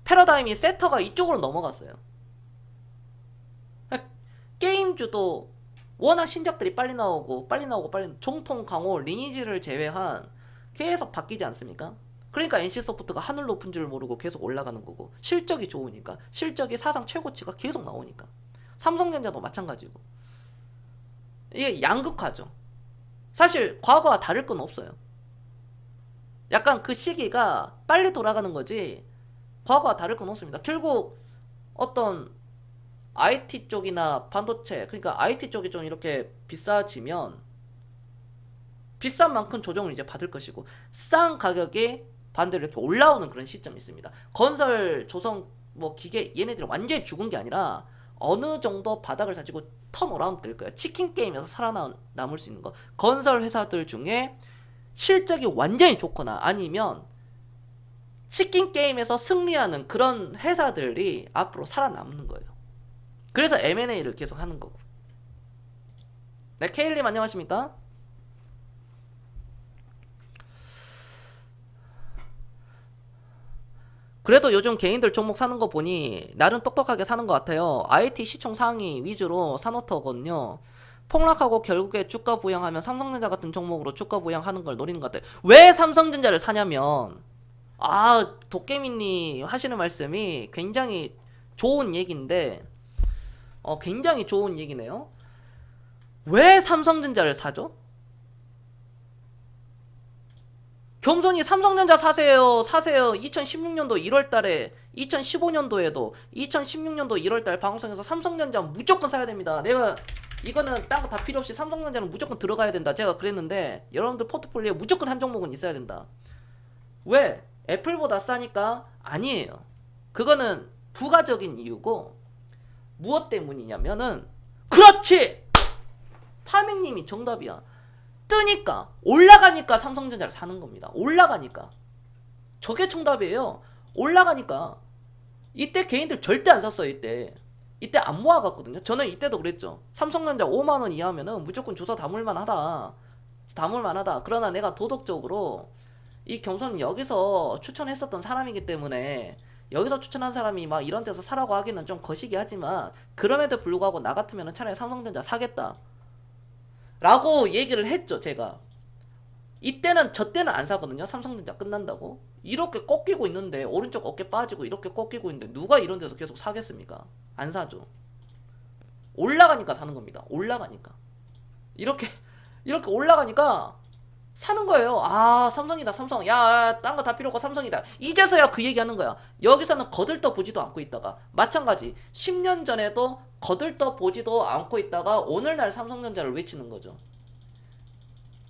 [SPEAKER 1] 패러다임이 세터가 이쪽으로 넘어갔어요. 게임주도 워낙 신작들이 빨리 나오고 정통 강호 리니지를 제외한 계속 바뀌지 않습니까? 그러니까 NC소프트가 하늘 높은 줄 모르고 계속 올라가는 거고, 실적이 좋으니까, 실적이 사상 최고치가 계속 나오니까. 삼성전자도 마찬가지고. 이게 양극화죠. 사실 과거와 다를 건 없어요. 약간 그 시기가 빨리 돌아가는 거지 과거와 다를 건 없습니다. 결국 어떤 IT 쪽이나 반도체, 그러니까 IT 쪽이 좀 이렇게 비싸지면 비싼 만큼 조정을 이제 받을 것이고, 싼 가격이 반대로 이렇게 올라오는 그런 시점이 있습니다. 건설, 조선, 뭐 기계 얘네들은 완전히 죽은 게 아니라 어느 정도 바닥을 다지고 턴어라운드 될 거예요. 치킨 게임에서 살아남을 수 있는 거. 건설 회사들 중에 실적이 완전히 좋거나 아니면 치킨 게임에서 승리하는 그런 회사들이 앞으로 살아남는 거예요. 그래서 M&A를 계속 하는 거고. 네, 케일님 안녕하십니까? 그래도 요즘 개인들 종목 사는 거 보니 나름 똑똑하게 사는 것 같아요. IT 시총 상위 위주로 사놓더거든요. 폭락하고 결국에 주가 부양하면 삼성전자 같은 종목으로 주가 부양하는 걸 노리는 것 같아요. 왜 삼성전자를 사냐면, 도깨미님 하시는 말씀이 굉장히 좋은 얘기인데, 굉장히 좋은 얘기네요. 왜 삼성전자를 사죠? 겸손히 삼성전자 사세요 2016년도 1월달에 2015년도에도 2016년도 1월달 방송에서 삼성전자 무조건 사야 됩니다. 내가 이거는 딴 거 다 필요 없이 삼성전자는 무조건 들어가야 된다 제가 그랬는데, 여러분들 포트폴리오에 무조건 한 종목은 있어야 된다. 왜? 애플보다 싸니까? 아니에요. 그거는 부가적인 이유고, 무엇 때문이냐면은, 그렇지! 파밍님이 정답이야. 뜨니까, 올라가니까 삼성전자를 사는 겁니다. 올라가니까. 저게 정답이에요. 올라가니까. 이때 개인들 절대 안 샀어요. 이때 안 모아갔거든요. 저는 이때도 그랬죠. 삼성전자 5만원 이하면은 무조건 주워 담을만 하다. 그러나 내가 도덕적으로 이 겸손은 여기서 추천했었던 사람이기 때문에, 여기서 추천한 사람이 막 이런 데서 사라고 하기는 좀 거시기 하지만, 그럼에도 불구하고 나 같으면 차라리 삼성전자 사겠다 라고 얘기를 했죠. 제가 이때는, 저 때는 안 사거든요. 삼성전자 끝난다고 이렇게 꺾이고 있는데, 오른쪽 어깨 빠지고 이렇게 꺾이고 있는데 누가 이런 데서 계속 사겠습니까? 안 사죠. 올라가니까 사는 겁니다. 올라가니까 이렇게 올라가니까 사는 거예요. 아, 삼성이다, 삼성. 야, 딴 거 다 필요 없고 삼성이다. 이제서야 그 얘기 하는 거야. 여기서는 거들떠 보지도 않고 있다가. 마찬가지. 10년 전에도 거들떠 보지도 않고 있다가 오늘날 삼성전자를 외치는 거죠.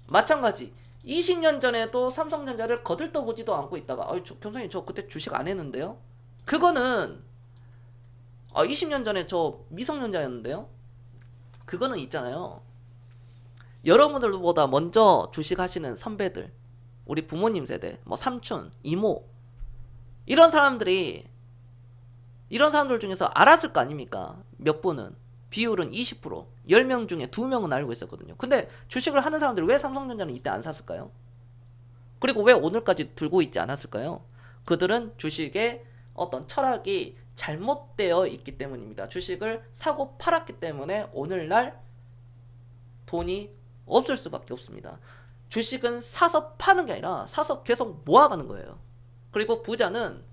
[SPEAKER 1] 마찬가지. 20년 전에도 삼성전자를 거들떠 보지도 않고 있다가, 경선님 저 그때 주식 안 했는데요? 그거는, 20년 전에 저 미성년자였는데요? 그거는 있잖아요. 여러분들보다 먼저 주식하시는 선배들, 우리 부모님 세대, 뭐 삼촌, 이모, 이런 사람들이, 이런 사람들 중에서 알았을 거 아닙니까? 몇 분은. 비율은 20%, 10명 중에 2명은 알고 있었거든요. 근데 주식을 하는 사람들이 왜 삼성전자는 이때 안 샀을까요? 그리고 왜 오늘까지 들고 있지 않았을까요? 그들은 주식의 어떤 철학이 잘못되어 있기 때문입니다. 주식을 사고 팔았기 때문에 오늘날 돈이 없을 수밖에 없습니다. 주식은 사서 파는 게 아니라 사서 계속 모아가는 거예요. 그리고 부자는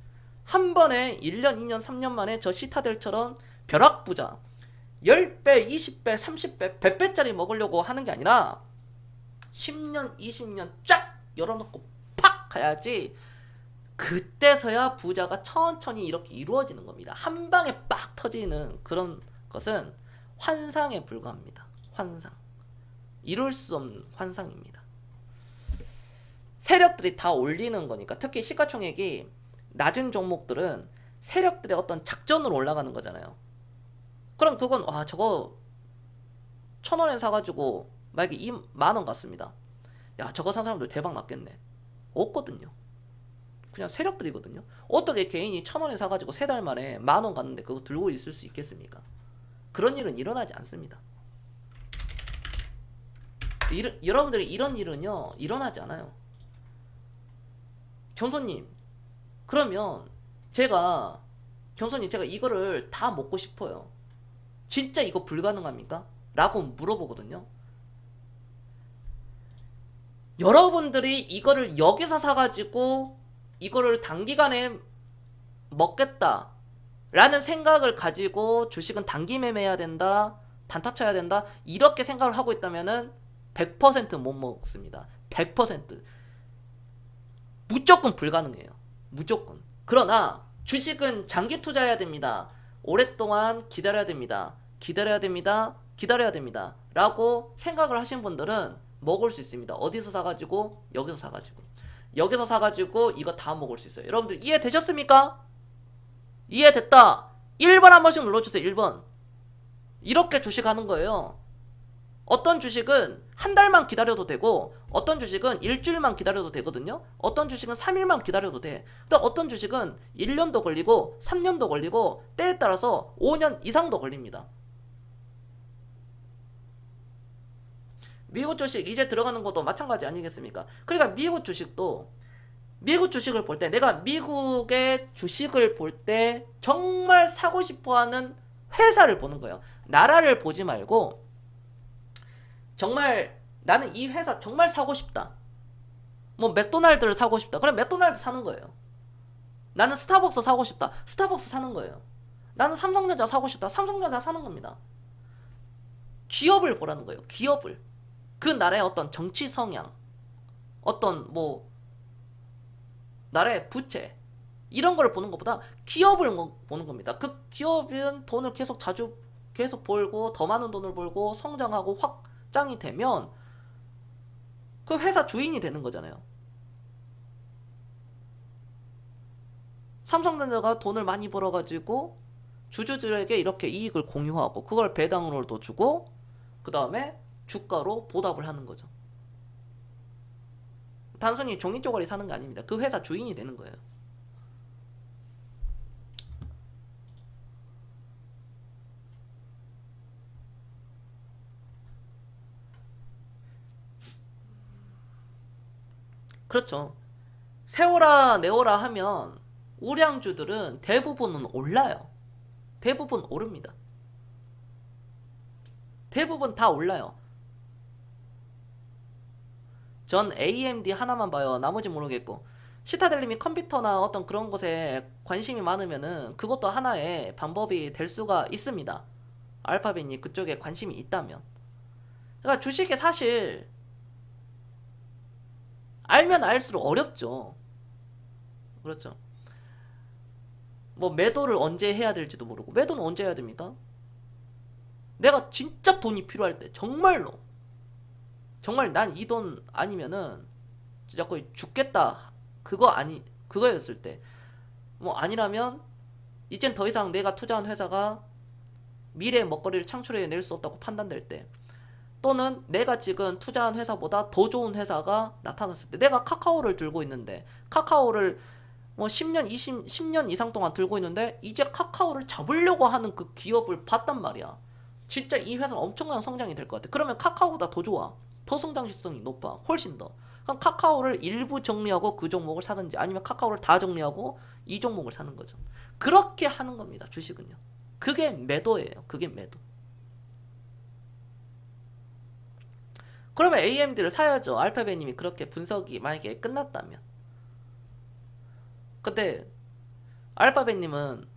[SPEAKER 1] 한 번에 1년, 2년, 3년 만에 저 시타델처럼 벼락부자 10배, 20배, 30배, 100배짜리 먹으려고 하는 게 아니라 10년, 20년 쫙 열어놓고 팍 가야지 그때서야 부자가 천천히 이렇게 이루어지는 겁니다. 한 방에 빡 터지는 그런 것은 환상에 불과합니다. 환상. 이룰 수 없는 환상입니다. 세력들이 다 올리는 거니까. 특히 시가총액이 낮은 종목들은 세력들의 어떤 작전으로 올라가는 거잖아요. 그럼 그건 와 저거 1,000원에 사가지고 만약에 20,000원 갔습니다. 야 저거 산 사람들 대박 났겠네. 없거든요. 그냥 세력들이거든요. 어떻게 개인이 1,000원에 사가지고 3달 만에 10,000원 갔는데 그거 들고 있을 수 있겠습니까? 그런 일은 일어나지 않습니다. 여러분들이 이런 일은요 일어나지 않아요. 경선님, 그러면 경선님 제가 이거를 다 먹고 싶어요. 진짜 이거 불가능합니까? 라고 물어보거든요. 여러분들이 이거를 여기서 사가지고 이거를 단기간에 먹겠다 라는 생각을 가지고 주식은 단기 매매해야 된다, 단타 쳐야 된다, 이렇게 생각을 하고 있다면은 100% 못 먹습니다. 100%. 무조건 불가능해요. 무조건. 그러나 주식은 장기 투자해야 됩니다. 오랫동안 기다려야 됩니다. 기다려야 됩니다. 기다려야 됩니다. 라고 생각을 하신 분들은 먹을 수 있습니다. 어디서 사가지고? 여기서 사가지고. 여기서 사가지고 이거 다 먹을 수 있어요. 여러분들 이해되셨습니까? 이해됐다. 1번 한 번씩 눌러주세요. 1번. 이렇게 주식하는 거예요. 어떤 주식은 한 달만 기다려도 되고 어떤 주식은 일주일만 기다려도 되거든요. 어떤 주식은 3일만 기다려도 돼. 근데 어떤 주식은 1년도 걸리고 3년도 걸리고 때에 따라서 5년 이상도 걸립니다. 미국 주식 이제 들어가는 것도 마찬가지 아니겠습니까? 그러니까 미국 주식을 볼 때 내가 미국의 주식을 볼 때 정말 사고 싶어하는 회사를 보는 거예요. 나라를 보지 말고 정말 나는 이 회사 정말 사고 싶다. 뭐 맥도날드를 사고 싶다. 그럼 맥도날드 사는 거예요. 나는 스타벅스 사고 싶다. 스타벅스 사는 거예요. 나는 삼성전자 사고 싶다. 삼성전자 사는 겁니다. 기업을 보라는 거예요. 기업을. 그 나라의 어떤 정치 성향, 어떤 뭐 나라의 부채 이런 걸 보는 것보다 기업을 보는 겁니다. 그 기업은 돈을 계속 벌고 더 많은 돈을 벌고 성장하고 확장이 되면 그 회사 주인이 되는 거잖아요. 삼성전자가 돈을 많이 벌어가지고 주주들에게 이렇게 이익을 공유하고 그걸 배당으로도 주고 그 다음에 주가로 보답을 하는 거죠. 단순히 종이 쪼가리 사는 게 아닙니다. 그 회사 주인이 되는 거예요. 그렇죠. 세워라 내워라 하면 우량주들은 대부분은 올라요. 대부분 오릅니다. 대부분 다 올라요. 전 AMD 하나만 봐요. 나머지 모르겠고. 시타델님이 컴퓨터나 어떤 그런 것에 관심이 많으면은 그것도 하나의 방법이 될 수가 있습니다. 알파벳이 그쪽에 관심이 있다면. 그러니까 주식에 사실 알면 알수록 어렵죠. 그렇죠. 뭐 매도를 언제 해야 될지도 모르고. 매도는 언제 해야 됩니까? 내가 진짜 돈이 필요할 때, 정말로 정말 난 이 돈 아니면은 진짜 거의 죽겠다, 그거였을 때, 뭐 아니라면 이젠 더 이상 내가 투자한 회사가 미래의 먹거리를 창출해낼 수 없다고 판단될 때, 또는 내가 지금 투자한 회사보다 더 좋은 회사가 나타났을 때, 내가 카카오를 들고 있는데, 카카오를 뭐 10년, 10년 이상 동안 들고 있는데 이제 카카오를 잡으려고 하는 그 기업을 봤단 말이야. 진짜 이 회사는 엄청난 성장이 될 것 같아. 그러면 카카오보다 더 좋아. 더 성장성이 높아. 훨씬 더. 그럼 카카오를 일부 정리하고 그 종목을 사든지, 아니면 카카오를 다 정리하고 이 종목을 사는 거죠. 그렇게 하는 겁니다, 주식은요. 그게 매도예요. 그게 매도. 그러면 AMD를 사야죠. 알파벳님이 그렇게 분석이 만약에 끝났다면. 근데 알파벳님은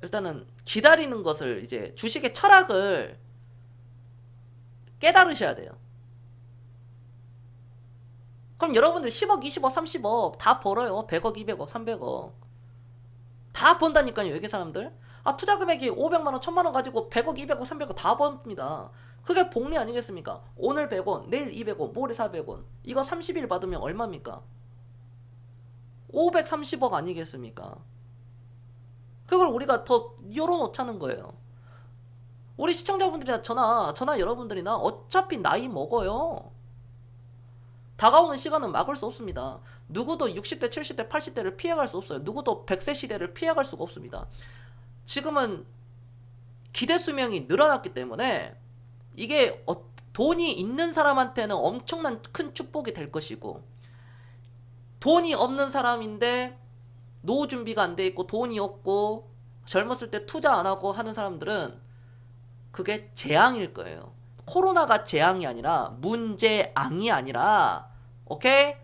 [SPEAKER 1] 일단은 기다리는 것을, 이제 주식의 철학을 깨달으셔야 돼요. 그럼 여러분들 10억, 20억, 30억 다 벌어요. 100억, 200억, 300억. 다 번다니까요, 여기 사람들. 아, 투자 금액이 500만원, 1000만원 가지고 100억, 200억, 300억 다 법니다. 그게 복리 아니겠습니까? 오늘 100원, 내일 200원, 모레 400원. 이거 30일 받으면 얼마입니까? 530억 아니겠습니까? 그걸 우리가 더 열어놓자는 거예요. 우리 시청자분들이나 저나 여러분들이나 어차피 나이 먹어요. 다가오는 시간은 막을 수 없습니다. 누구도 60대, 70대, 80대를 피해갈 수 없어요. 누구도 100세 시대를 피해갈 수가 없습니다. 지금은 기대 수명이 늘어났기 때문에 이게 돈이 있는 사람한테는 엄청난 큰 축복이 될 것이고, 돈이 없는 사람인데 노후 준비가 안 돼 있고 돈이 없고 젊었을 때 투자 안 하고 하는 사람들은 그게 재앙일 거예요. 코로나가 재앙이 아니라, 문재앙이 아니라, 오케이?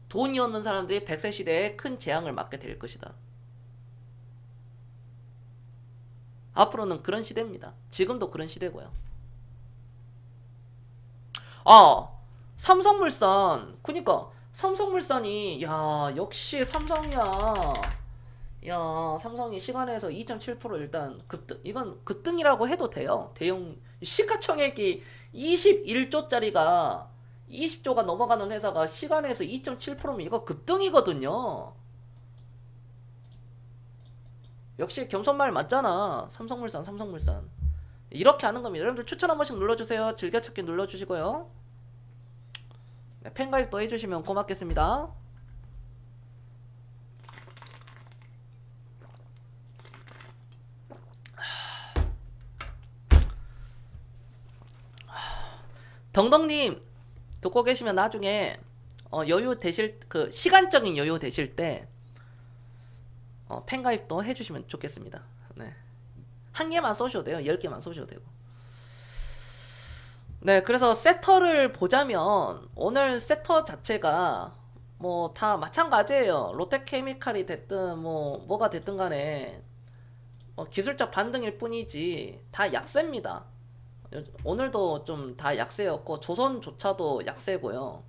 [SPEAKER 1] 돈이 없는 사람들이 100세 시대에 큰 재앙을 맞게 될 것이다. 앞으로는 그런 시대입니다. 지금도 그런 시대고요. 아, 삼성물산. 그니까 삼성물산이, 야, 역시 삼성이야. 야, 삼성이 시간에서 2.7% 일단 급등, 이건 급등이라고 해도 돼요. 대형 시가총액이 21조짜리가 20조가 넘어가는 회사가 시간에서 2.7%면 이거 급등이거든요. 역시 겸손말 맞잖아. 삼성물산. 이렇게 하는 겁니다. 여러분들 추천 한 번씩 눌러주세요. 즐겨찾기 눌러주시고요. 네, 팬가입도 해주시면 고맙겠습니다. 덩덩님 듣고 계시면 나중에 여유 되실, 그 시간적인 여유 되실 때 팬가입도 해주시면 좋겠습니다. 네. 한 개만 쏘셔도 돼요. 10개만 쏘셔도 되고. 네, 그래서 세터를 보자면 오늘 세터 자체가 뭐 다 마찬가지예요. 롯데케미칼이 됐든 뭐가 됐든 간에 기술적 반등일 뿐이지 다 약세입니다. 오늘도 좀 다 약세였고 조선조차도 약세고요.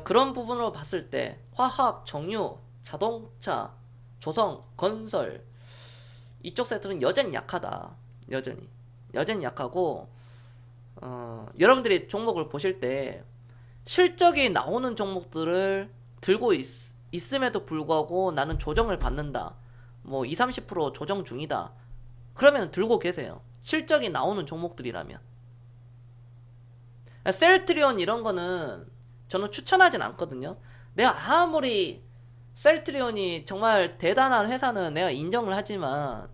[SPEAKER 1] 그런 부분으로 봤을 때 화학, 정유, 자동차, 조선, 건설 이쪽 세트는 여전히 약하다. 여전히 약하고, 여러분들이 종목을 보실 때 실적이 나오는 종목들을 들고 있음에도 불구하고 나는 조정을 받는다, 뭐 20, 30% 조정 중이다, 그러면 들고 계세요. 실적이 나오는 종목들이라면. 셀트리온 이런 거는 저는 추천하진 않거든요. 내가 아무리 셀트리온이 정말 대단한 회사는 내가 인정을 하지만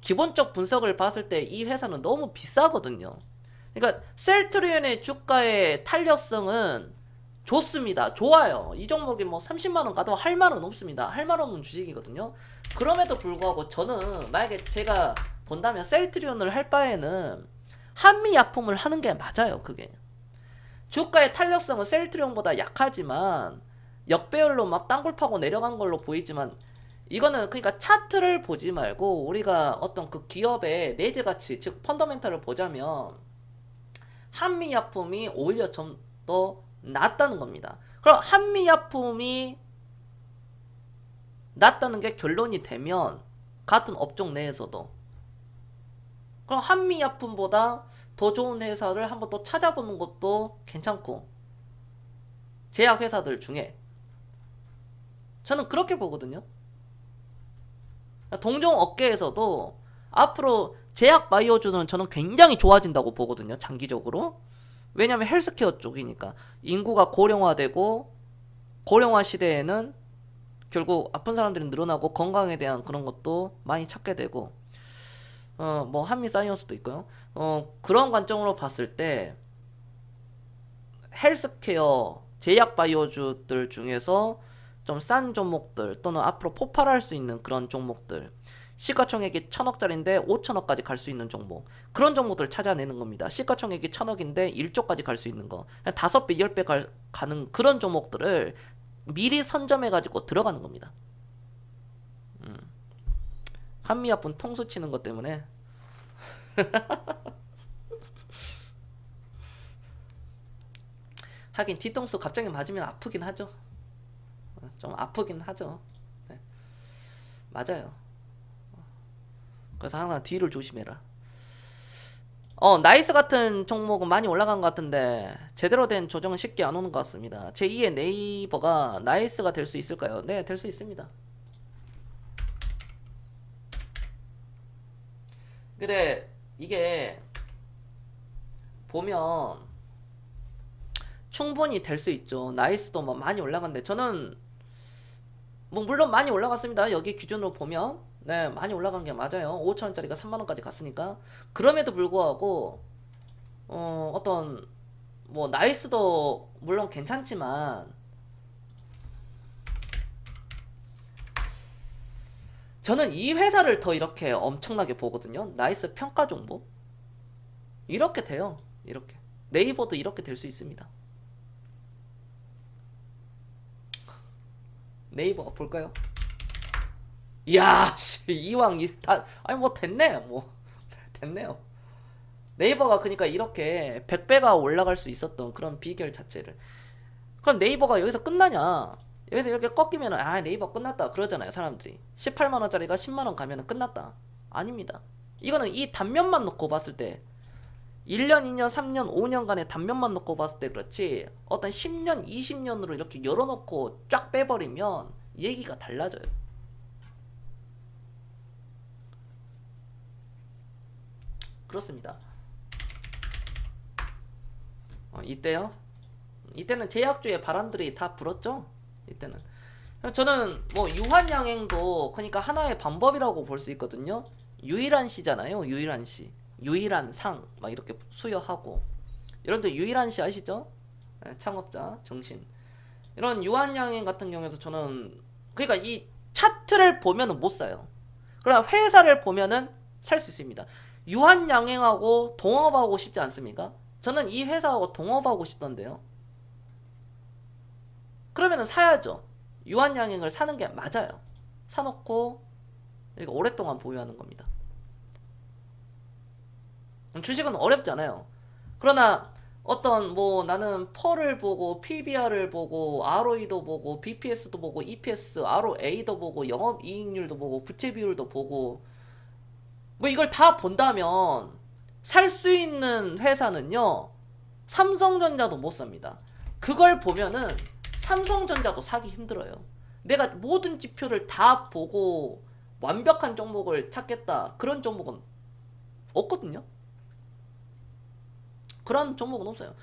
[SPEAKER 1] 기본적 분석을 봤을 때 이 회사는 너무 비싸거든요. 그러니까 셀트리온의 주가의 탄력성은 좋습니다. 좋아요. 이 종목이 뭐 30만원 가도 할 말은 없습니다. 할 말 없는 주식이거든요. 그럼에도 불구하고 저는 만약에 제가 본다면 셀트리온을 할 바에는 한미약품을 하는 게 맞아요. 그게 주가의 탄력성은 셀트리온보다 약하지만 역배열로 막 땅굴 파고 내려간 걸로 보이지만, 이거는 그러니까 차트를 보지 말고 우리가 어떤 그 기업의 내재 가치, 즉 펀더멘탈을 보자면 한미약품이 오히려 좀 더 낫다는 겁니다. 그럼 한미약품이 낫다는 게 결론이 되면 같은 업종 내에서도 그럼 한미약품보다 더 좋은 회사를 한번 또 찾아보는 것도 괜찮고 제약회사들 중에 저는 그렇게 보거든요. 동종 업계에서도 앞으로 제약 바이오주는 저는 굉장히 좋아진다고 보거든요. 장기적으로. 왜냐면 헬스케어 쪽이니까 인구가 고령화되고 고령화 시대에는 결국 아픈 사람들이 늘어나고 건강에 대한 그런 것도 많이 찾게 되고 뭐 한미 사이언스도 있고요. 그런 관점으로 봤을 때 헬스케어 제약 바이오주들 중에서 좀 싼 종목들 또는 앞으로 폭발할 수 있는 그런 종목들 시가총액이 1000억짜리인데 5천억까지 갈 수 있는 종목 그런 종목들 찾아내는 겁니다. 시가총액이 1000억인데 1조까지 갈 수 있는 거 5배 10배 가는 그런 종목들을 미리 선점해가지고 들어가는 겁니다. 한미약품 통수 치는 것 때문에 하긴 뒤통수 갑자기 맞으면 아프긴 하죠. 좀 아프긴 하죠. 네. 맞아요. 그래서 항상 뒤를 조심해라. 나이스 같은 종목은 많이 올라간 것 같은데 제대로 된 조정은 쉽게 안 오는 것 같습니다. 제2의 네이버가 나이스가 될 수 있을까요? 네, 될 수 있습니다. 근데 이게 보면 충분히 될 수 있죠. 나이스도 뭐 많이 올라갔는데 저는 뭐 물론 많이 올라갔습니다. 여기 기준으로 보면 네 많이 올라간 게 맞아요. 5천원짜리가 3만원까지 갔으니까. 그럼에도 불구하고 어떤 뭐 나이스도 물론 괜찮지만 저는 이 회사를 더 이렇게 엄청나게 보거든요. 나이스 평가 정보 이렇게 돼요. 이렇게 네이버도 이렇게 될 수 있습니다. 네이버 볼까요? 이야, 이왕 아니 뭐 됐네, 뭐 됐네요. 네이버가 그러니까 이렇게 100배가 올라갈 수 있었던 그런 비결 자체를. 그럼 네이버가 여기서 끝나냐? 여기서 이렇게 꺾이면은 아 네이버 끝났다 그러잖아요 사람들이. 18만원짜리가 10만원 가면은 끝났다. 아닙니다. 이거는 이 단면만 놓고 봤을 때 1년, 2년, 3년, 5년간의 단면만 놓고 봤을 때 그렇지 어떤 10년, 20년으로 이렇게 열어놓고 쫙 빼버리면 얘기가 달라져요. 그렇습니다. 이때요? 이때는 제약주의 바람들이 다 불었죠? 이때는. 저는 뭐 유한양행도 그러니까 하나의 방법이라고 볼 수 있거든요. 유일한 시잖아요. 유일한 시. 유일한 상. 막 이렇게 수여하고. 여러분들 유일한 시 아시죠? 네, 창업자, 정신. 이런 유한양행 같은 경우에도 저는 그러니까 이 차트를 보면은 못 사요. 그러나 회사를 보면은 살 수 있습니다. 유한양행하고 동업하고 싶지 않습니까? 저는 이 회사하고 동업하고 싶던데요. 그러면은 사야죠. 유한양행을 사는 게 맞아요. 사놓고 이거 오랫동안 보유하는 겁니다. 주식은 어렵잖아요. 그러나 어떤 뭐 나는 펄을 보고 PBR을 보고 ROE도 보고 BPS도 보고 EPS, ROA도 보고 영업이익률도 보고 부채 비율도 보고 뭐 이걸 다 본다면 살 수 있는 회사는요 삼성전자도 못 삽니다. 그걸 보면은 삼성전자도 사기 힘들어요. 내가 모든 지표를 다 보고 완벽한 종목을 찾겠다 그런 종목은 없거든요. 그런 종목은 없어요.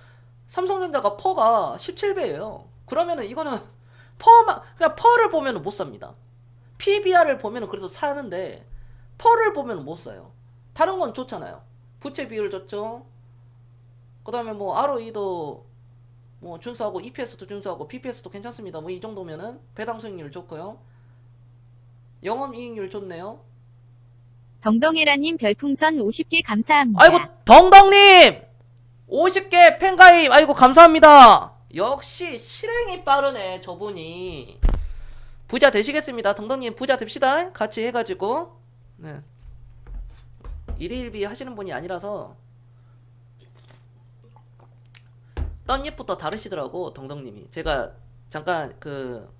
[SPEAKER 1] 삼성전자가 퍼가 17배예요. 그러면은 이거는 그냥 퍼를 보면은 못 삽니다. PBR을 보면은 그래도 사는데 퍼를 보면은 못 사요. 다른 건 좋잖아요. 부채 비율 좋죠. 그 다음에 뭐 ROE도 뭐 준수하고 EPS도 준수하고 BPS도 괜찮습니다. 뭐 이 정도면은 배당 수익률 좋고요. 영업이익률 좋네요.
[SPEAKER 2] 덩덩해라님 별풍선 50개 감사합니다.
[SPEAKER 1] 아이고 덩덩님 50개 팬가입 아이고 감사합니다. 역시 실행이 빠르네 저분이. 부자 되시겠습니다. 덩덩님 부자 됩시다. 같이 해가지고. 네. 일일비 하시는 분이 아니라서 떡잎부터 다르시더라고 덩덩님이. 제가 잠깐 그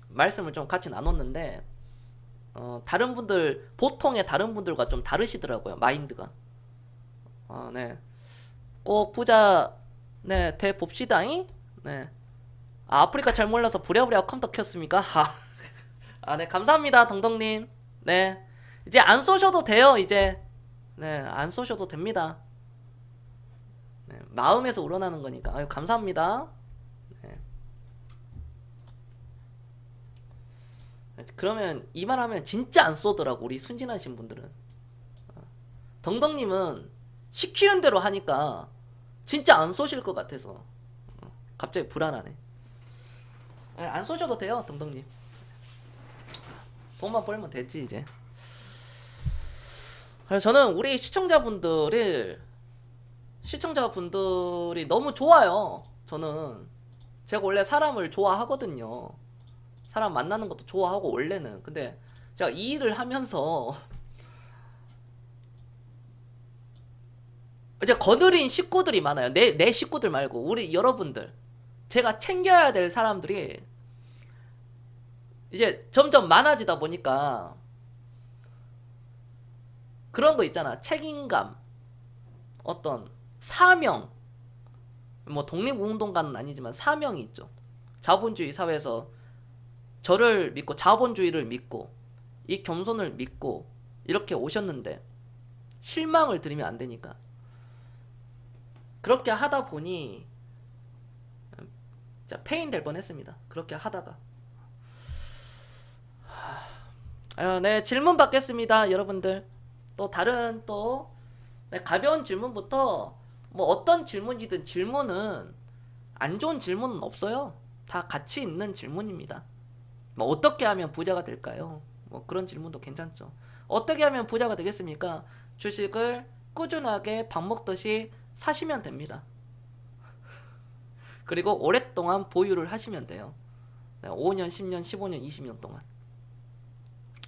[SPEAKER 1] 말씀을 좀 같이 나눴는데 다른 분들 보통의 다른 분들과 좀 다르시더라고요. 마인드가. 네. 꼭 부자 네, 돼 봅시다잉. 네. 아프리카 잘 몰라서 부랴부랴 컴퓨터 켰습니까? 네, 감사합니다, 덩덩님. 네. 이제 안 쏘셔도 돼요, 이제. 네, 안 쏘셔도 됩니다. 네, 마음에서 우러나는 거니까. 아유, 감사합니다. 네. 그러면 이 말 하면 진짜 안 쏘더라고, 우리 순진하신 분들은. 덩덩님은 시키는 대로 하니까 진짜 안 쏘실 것 같아서 갑자기 불안하네. 안 쏘셔도 돼요, 덩덩님. 돈만 벌면 되지, 이제. 그래서 저는 우리 시청자분들이 너무 좋아요. 저는 제가 원래 사람을 좋아하거든요. 사람 만나는 것도 좋아하고 원래는. 근데 제가 이 일을 하면서 이제 거느린 식구들이 많아요. 내 식구들 말고 우리 여러분들, 제가 챙겨야 될 사람들이 이제 점점 많아지다 보니까 그런 거 있잖아. 책임감, 어떤 사명, 뭐 독립운동가는 아니지만 사명이 있죠. 자본주의 사회에서 저를 믿고 자본주의를 믿고 이 겸손을 믿고 이렇게 오셨는데 실망을 드리면 안 되니까 그렇게 하다 보니 진짜 페인 될 뻔했습니다. 그렇게 하다가. 네, 질문 받겠습니다, 여러분들. 또 다른 또 네, 가벼운 질문부터 뭐 어떤 질문이든 질문은 안 좋은 질문은 없어요. 다 가치 있는 질문입니다. 뭐 어떻게 하면 부자가 될까요? 뭐 그런 질문도 괜찮죠. 어떻게 하면 부자가 되겠습니까? 주식을 꾸준하게 밥 먹듯이 사시면 됩니다. 그리고 오랫동안 보유를 하시면 돼요. 5년, 10년, 15년, 20년 동안.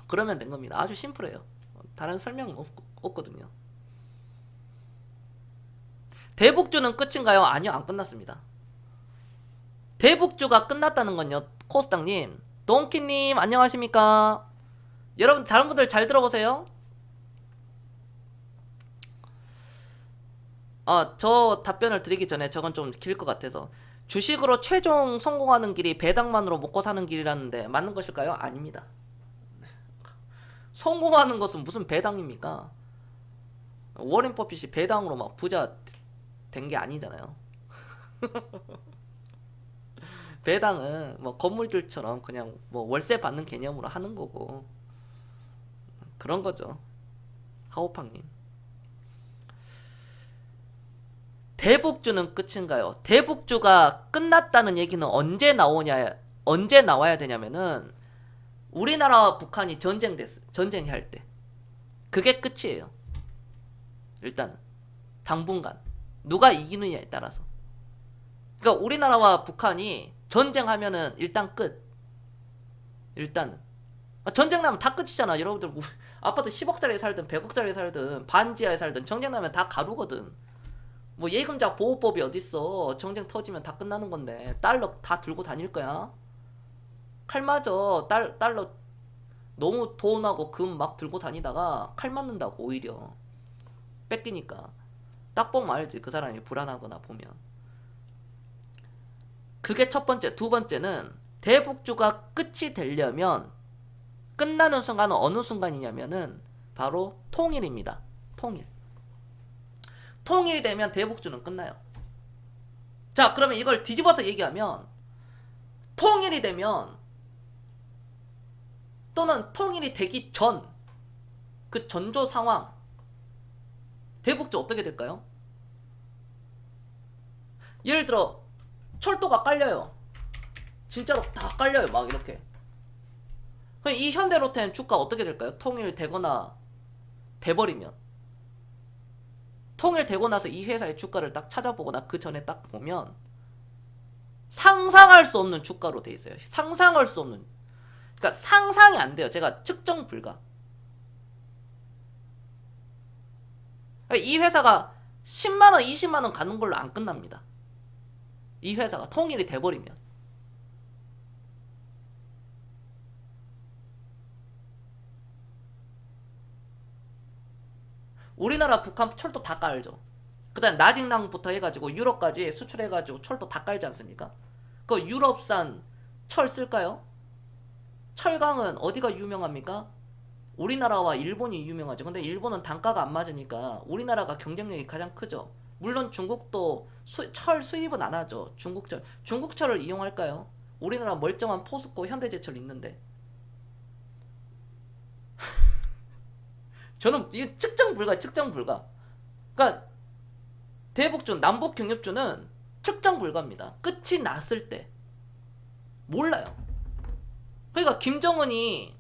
[SPEAKER 1] 그러면 된 겁니다. 아주 심플해요. 다른 설명은 없거든요. 대북주는 끝인가요? 아니요, 안 끝났습니다. 대북주가 끝났다는 건요, 코스닥님, 동키님 안녕하십니까? 여러분 다른 분들 잘 들어보세요. 저 답변을 드리기 전에 저건 좀 길 것 같아서, 주식으로 최종 성공하는 길이 배당만으로 먹고 사는 길이라는데 맞는 것일까요? 아닙니다. 성공하는 것은 무슨 배당입니까? 워렌 버핏이 배당으로 막 부자 된 게 아니잖아요. 배당은 뭐 건물들처럼 그냥 뭐 월세 받는 개념으로 하는 거고 그런 거죠. 하오팡님. 대북주는 끝인가요? 대북주가 끝났다는 얘기는 언제 나와야 되냐면은 우리나라와 북한이 전쟁할 때. 그게 끝이에요. 일단은. 당분간. 누가 이기느냐에 따라서. 그러니까 우리나라와 북한이 전쟁하면은 일단 끝. 일단은. 전쟁 나면 다 끝이잖아. 여러분들 뭐 아파트 10억짜리 살든 100억짜리 살든 반지하에 살든 전쟁 나면 다 가루거든. 뭐 예금자 보호법이 어딨어. 전쟁 터지면 다 끝나는 건데 달러 다 들고 다닐 거야? 칼 맞아. 달러 너무 돈하고 금 막 들고 다니다가 칼 맞는다고 오히려. 뺏기니까. 딱 보면 알지. 그 사람이 불안하거나 보면. 그게 첫 번째. 두 번째는 대북주가 끝이 되려면 끝나는 순간은 어느 순간이냐면은 바로 통일입니다. 통일. 통일이 되면 대북주는 끝나요. 자, 그러면 이걸 뒤집어서 얘기하면 통일이 되면 또는 통일이 되기 전 그 전조 상황 대북주 어떻게 될까요? 예를 들어 철도가 깔려요. 진짜로 다 깔려요. 막 이렇게. 그럼 이 현대로템 주가 어떻게 될까요? 통일되거나 돼버리면. 통일되고 나서 이 회사의 주가를 딱 찾아보거나 그 전에 딱 보면 상상할 수 없는 주가로 돼 있어요. 상상할 수 없는. 그러니까 상상이 안 돼요. 제가 측정 불가. 그러니까 이 회사가 10만원, 20만원 가는 걸로 안 끝납니다. 이 회사가 통일이 돼버리면. 우리나라 북한 철도 다 깔죠. 그 다음 나직낭부터 해가지고 유럽까지 수출해가지고 철도 다 깔지 않습니까? 그 유럽산 철 쓸까요? 철강은 어디가 유명합니까? 우리나라와 일본이 유명하죠. 근데 일본은 단가가 안 맞으니까 우리나라가 경쟁력이 가장 크죠. 물론 중국도 철 수입은 안 하죠. 중국철을 이용할까요? 우리나라 멀쩡한 포스코 현대제철 있는데. 저는 이게 측정 불가, 측정 불가. 그러니까 대북준, 남북 경협주는 측정 불가입니다. 끝이 났을 때 몰라요. 그러니까 김정은이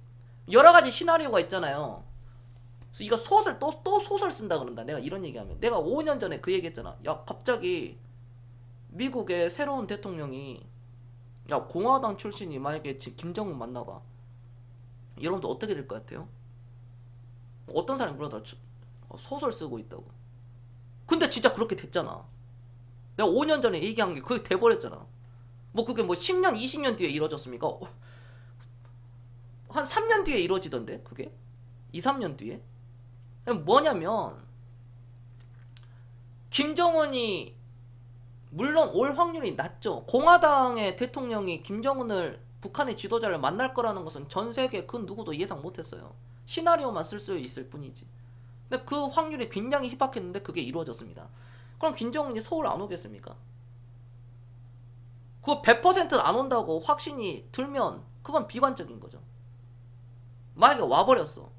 [SPEAKER 1] 여러 가지 시나리오가 있잖아요. 그래서 이거 소설 또 소설 쓴다 그런다. 내가 이런 얘기하면 내가 5년 전에 그 얘기했잖아. 야 갑자기 미국의 새로운 대통령이 야 공화당 출신이 만약에 김정은 만나봐. 여러분들 어떻게 될 것 같아요? 어떤 사람이 그러더라. 소설 쓰고 있다고. 근데 진짜 그렇게 됐잖아. 내가 5년 전에 얘기한 게 그게 돼버렸잖아. 뭐 그게 뭐 10년 20년 뒤에 이루어졌습니까? 한 3년 뒤에 이루어지던데 그게? 2, 3년 뒤에? 뭐냐면 김정은이 물론 올 확률이 낮죠. 공화당의 대통령이 김정은을 북한의 지도자를 만날 거라는 것은 전 세계 그 누구도 예상 못했어요. 시나리오만 쓸 수 있을 뿐이지. 근데 그 확률이 굉장히 희박했는데 그게 이루어졌습니다. 그럼 김정은이 서울 안 오겠습니까? 그거 100%안 온다고 확신이 들면 그건 비관적인 거죠. 만약에 와버렸어.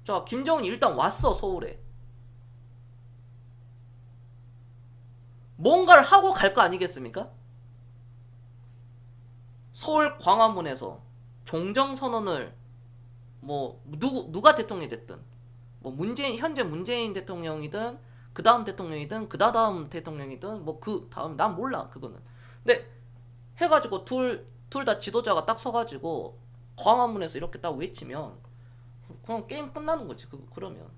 [SPEAKER 1] 자, 김정은이 일단 왔어, 서울에. 뭔가를 하고 갈 거 아니겠습니까? 서울 광화문에서 종정선언을 뭐 누가 대통령이 됐든 뭐 현재 문재인 대통령이든 그 다음 대통령이든 그 다음 대통령이든 뭐 그 다음 난 몰라 그거는. 근데 해가지고 둘 다 지도자가 딱 서가지고 광화문에서 이렇게 딱 외치면 그냥 게임 끝나는 거지. 그러면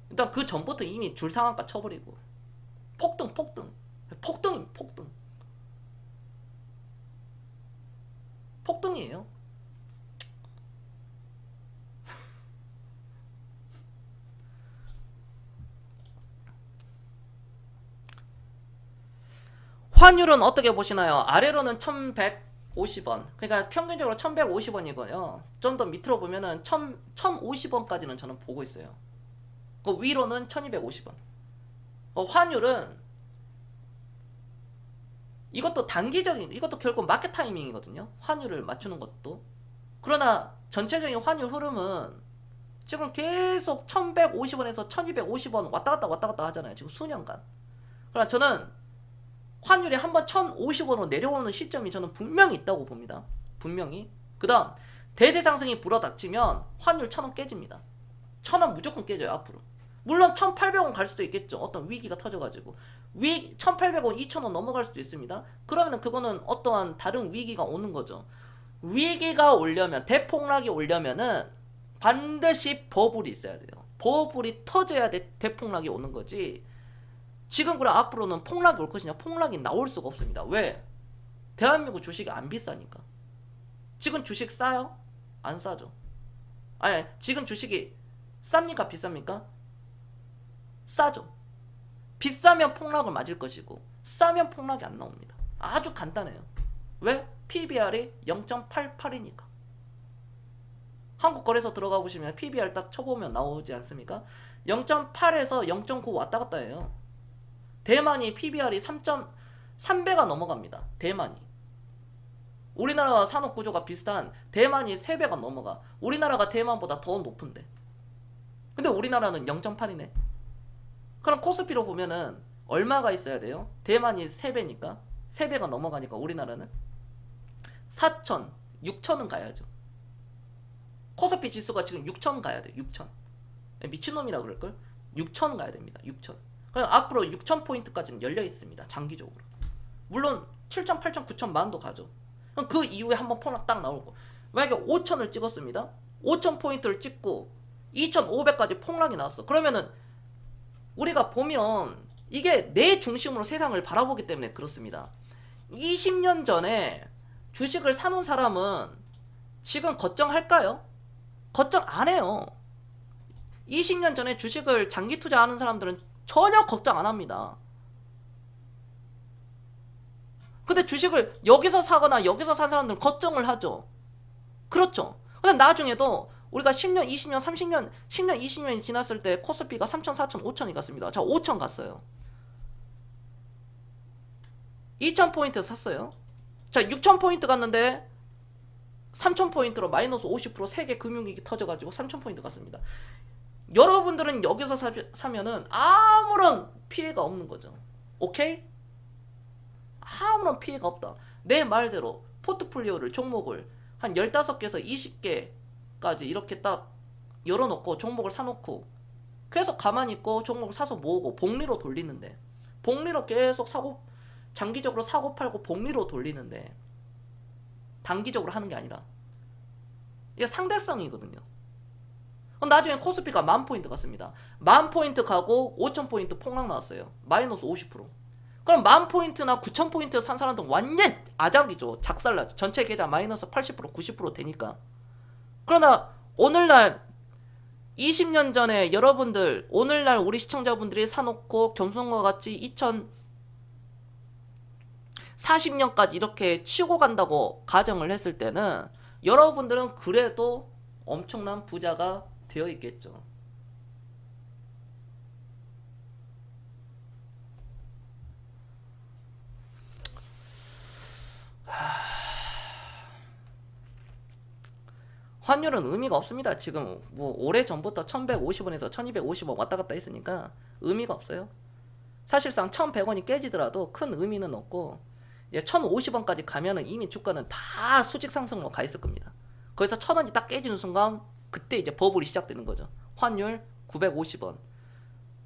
[SPEAKER 1] 일단 그 전부터 이미 줄 상한가 쳐버리고 폭등 폭등이에요. 환율은 어떻게 보시나요? 아래로는 1150원. 그러니까 평균적으로 1150원이고요. 좀 더 밑으로 보면은 1050원까지는 저는 보고 있어요. 그 위로는 1250원. 환율은 이것도 이것도 결국 마켓 타이밍이거든요. 환율을 맞추는 것도. 그러나 전체적인 환율 흐름은 지금 계속 1150원에서 1250원 왔다 갔다 하잖아요. 지금 수년간. 그러나 저는 환율이 한번 1050원으로 내려오는 시점이 저는 분명히 있다고 봅니다. 분명히. 그 다음 대세 상승이 불어닥치면 환율 1000원 깨집니다. 1000원 무조건 깨져요 앞으로. 물론 1800원 갈 수도 있겠죠. 어떤 위기가 터져가지고 1800원 2000원 넘어갈 수도 있습니다. 그러면 그거는 어떠한 다른 위기가 오는 거죠. 위기가 오려면 대폭락이 오려면은 반드시 버블이 있어야 돼요. 버블이 터져야 대폭락이 오는 거지. 지금 그럼 앞으로는 폭락이 올 것이냐? 폭락이 나올 수가 없습니다. 왜? 대한민국 주식이 안 비싸니까. 지금 주식 싸요? 안 싸죠. 아니 지금 주식이 쌉니까? 비쌉니까? 싸죠. 비싸면 폭락을 맞을 것이고 싸면 폭락이 안 나옵니다. 아주 간단해요. 왜? PBR이 0.88이니까. 한국거래소 들어가 보시면 PBR 딱 쳐보면 나오지 않습니까? 0.8에서 0.9 왔다 갔다 해요. 대만이 PBR이 3배가 넘어갑니다. 대만이. 우리나라와 산업 구조가 비슷한 대만이 3배가 넘어가. 우리나라가 대만보다 더 높은데. 근데 우리나라는 0.8이네. 그럼 코스피로 보면은 얼마가 있어야 돼요? 대만이 3배니까 3배가 넘어가니까 우리나라는 4천, 6천은 가야죠. 코스피 지수가 지금 6천 가야 돼. 6천. 미친놈이라 그럴걸? 6천 가야 됩니다. 6천. 그럼 앞으로 6,000포인트까지는 열려 있습니다. 장기적으로. 물론 7천, 8천, 9천 만도 가죠. 그럼 그 이후에 한번 폭락 딱 나오고 만약에 5천을 찍었습니다. 5,000포인트를 찍고 2,500까지 폭락이 나왔어. 그러면은 우리가 보면 이게 내 중심으로 세상을 바라보기 때문에 그렇습니다. 20년 전에 주식을 사놓은 사람은 지금 걱정할까요? 걱정 안 해요. 20년 전에 주식을 장기 투자하는 사람들은 전혀 걱정 안 합니다. 근데 주식을 여기서 사거나 여기서 산 사람들은 걱정을 하죠. 그렇죠. 근데 나중에도 우리가 10년, 20년, 30년, 10년, 20년이 지났을 때 코스피가 3천, 4천, 5천이 갔습니다. 자, 5천 갔어요. 2,000포인트 샀어요. 자, 6,000포인트 갔는데 3,000포인트로 마이너스 50% 세계 금융위기 터져가지고 3,000포인트 갔습니다. 여러분들은 여기서 사면은 아무런 피해가 없는 거죠. 오케이? 아무런 피해가 없다. 내 말대로 포트폴리오를, 종목을 한 15개에서 20개까지 이렇게 딱 열어놓고 종목을 사놓고 계속 가만히 있고 종목을 사서 모으고 복리로 돌리는데, 복리로 계속 사고, 장기적으로 사고 팔고 복리로 돌리는데 단기적으로 하는 게 아니라 이게 상대성이거든요. 나중에 코스피가 10,000포인트 갔습니다. 10,000포인트 가고 5,000포인트 폭락 나왔어요. 마이너스 50%. 그럼 10,000포인트나 9,000포인트 산 사람들은 완전 아작이죠. 작살나죠. 전체 계좌 마이너스 80% 90% 되니까. 그러나 오늘날 20년 전에 여러분들, 오늘날 우리 시청자분들이 사놓고 겸손과 같이 2040년까지 이렇게 치고 간다고 가정을 했을 때는 여러분들은 그래도 엄청난 부자가 되어 있겠죠. 환율은 의미가 없습니다. 지금 뭐 오래 전부터 1150원에서 1250원 왔다 갔다 했으니까 의미가 없어요. 사실상 1100원이 깨지더라도 큰 의미는 없고, 이제 1050원까지 가면은 이미 주가는 다 수직 상승으로 가 있을 겁니다. 거기서 1000원이 딱 깨지는 순간 그때 이제 버블이 시작되는 거죠. 환율 950원,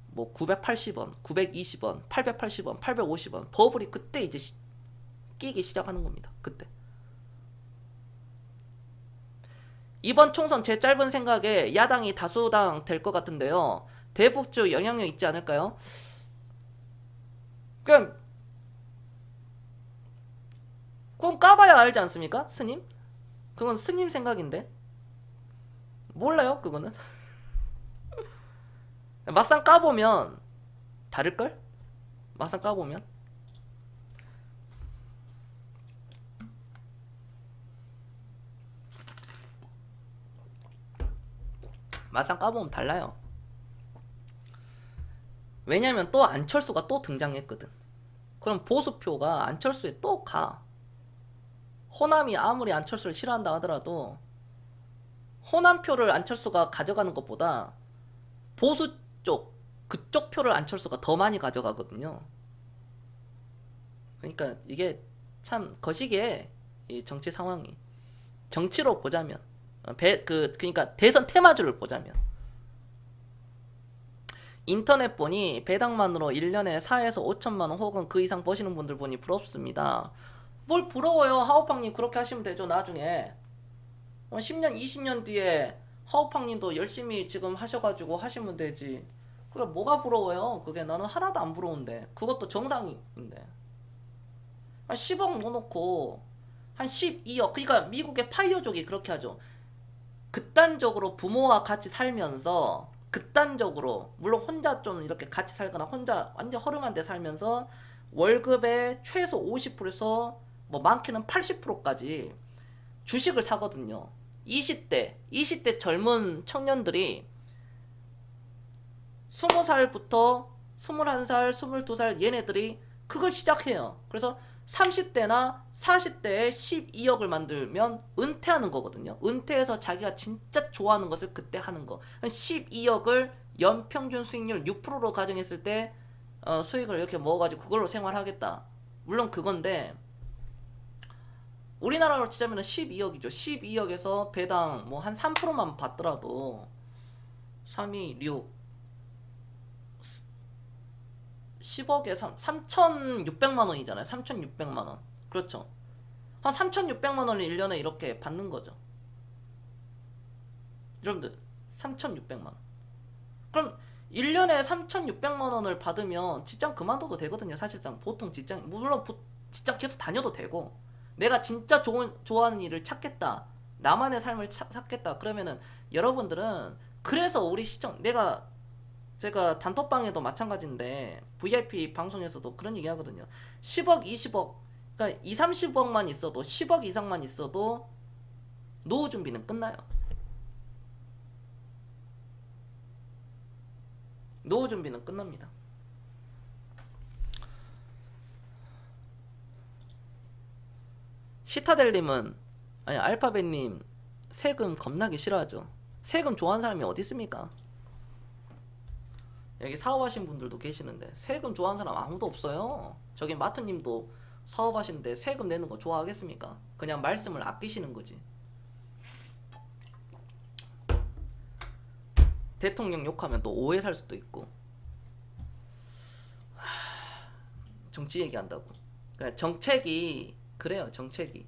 [SPEAKER 1] 뭐 980원, 920원, 880원, 850원, 버블이 그때 이제 끼기 시작하는 겁니다. 그때. 이번 총선 제 짧은 생각에 야당이 다수당 될 것 같은데요. 대북주 영향력 있지 않을까요? 그럼 그건 까봐야 알지 않습니까? 스님? 그건 스님 생각인데 몰라요 그거는. 막상 까보면 다를걸? 막상 까보면. 막상 까보면 달라요. 왜냐면 또 안철수가 또 등장했거든. 그럼 보수표가 안철수에 또 가. 호남이 아무리 안철수를 싫어한다 하더라도 호남표를 안철수가 가져가는 것보다 보수 쪽, 그쪽 표를 안철수가 더 많이 가져가거든요. 그러니까 이게 참 거시기해. 이 정치 상황이. 정치로 보자면, 그러니까 대선 테마주를 보자면, 인터넷 보니 배당만으로 1년에 4에서 5천만 원 혹은 그 이상 버시는 분들 보니 부럽습니다. 뭘 부러워요. 하오팡님 그렇게 하시면 되죠. 나중에 10년 20년 뒤에 하오팡님도 열심히 지금 하셔가지고 하시면 되지. 그게 뭐가 부러워요. 그게 나는 하나도 안 부러운데. 그것도 정상인데. 한 10억 넣어놓고 한 12억. 그러니까 미국의 파이어족이 그렇게 하죠. 극단적으로 부모와 같이 살면서, 극단적으로 물론 혼자 좀 이렇게 같이 살거나 혼자 완전 허름한 데 살면서 월급의 최소 50%에서 뭐 많게는 80%까지 주식을 사거든요. 20대 젊은 청년들이 20살부터 21살, 22살 얘네들이 그걸 시작해요. 그래서 30대나 40대에 12억을 만들면 은퇴하는 거거든요. 은퇴해서 자기가 진짜 좋아하는 것을 그때 하는 거. 12억을 연평균 수익률 6%로 가정했을 때 수익을 이렇게 먹어가지고 그걸로 생활하겠다. 물론 그건데 우리나라로 치자면 12억이죠. 12억에서 배당 뭐 한 3%만 받더라도 3, 2, 6 10억에 3,600만 원이잖아요. 3,600만 원. 그렇죠. 한 3,600만 원을 1년에 이렇게 받는 거죠. 여러분들 3,600만 원. 그럼 1년에 3,600만 원을 받으면 직장 그만둬도 되거든요. 사실상 보통 직장, 물론 직장 계속 다녀도 되고, 내가 진짜 좋아하는 일을 찾겠다, 나만의 삶을 찾겠다, 그러면은 여러분들은 그래서 우리 시청 제가 단톡방에도 마찬가지인데 VIP 방송에서도 그런 얘기 하거든요. 10억, 20억, 그러니까 2, 30억만 있어도 10억 이상만 있어도 노후 준비는 끝나요. 노후 준비는 끝납니다. 시타델님은 아니 알파벳님 세금 겁나게 싫어하죠. 세금 좋아하는 사람이 어디 있습니까? 여기 사업하신 분들도 계시는데 세금 좋아하는 사람 아무도 없어요. 저기 마트님도 사업하시는데 세금 내는 거 좋아하겠습니까? 그냥 말씀을 아끼시는 거지. 대통령 욕하면 또 오해 살 수도 있고. 정치 얘기한다고. 그러니까 정책이 그래요. 정책이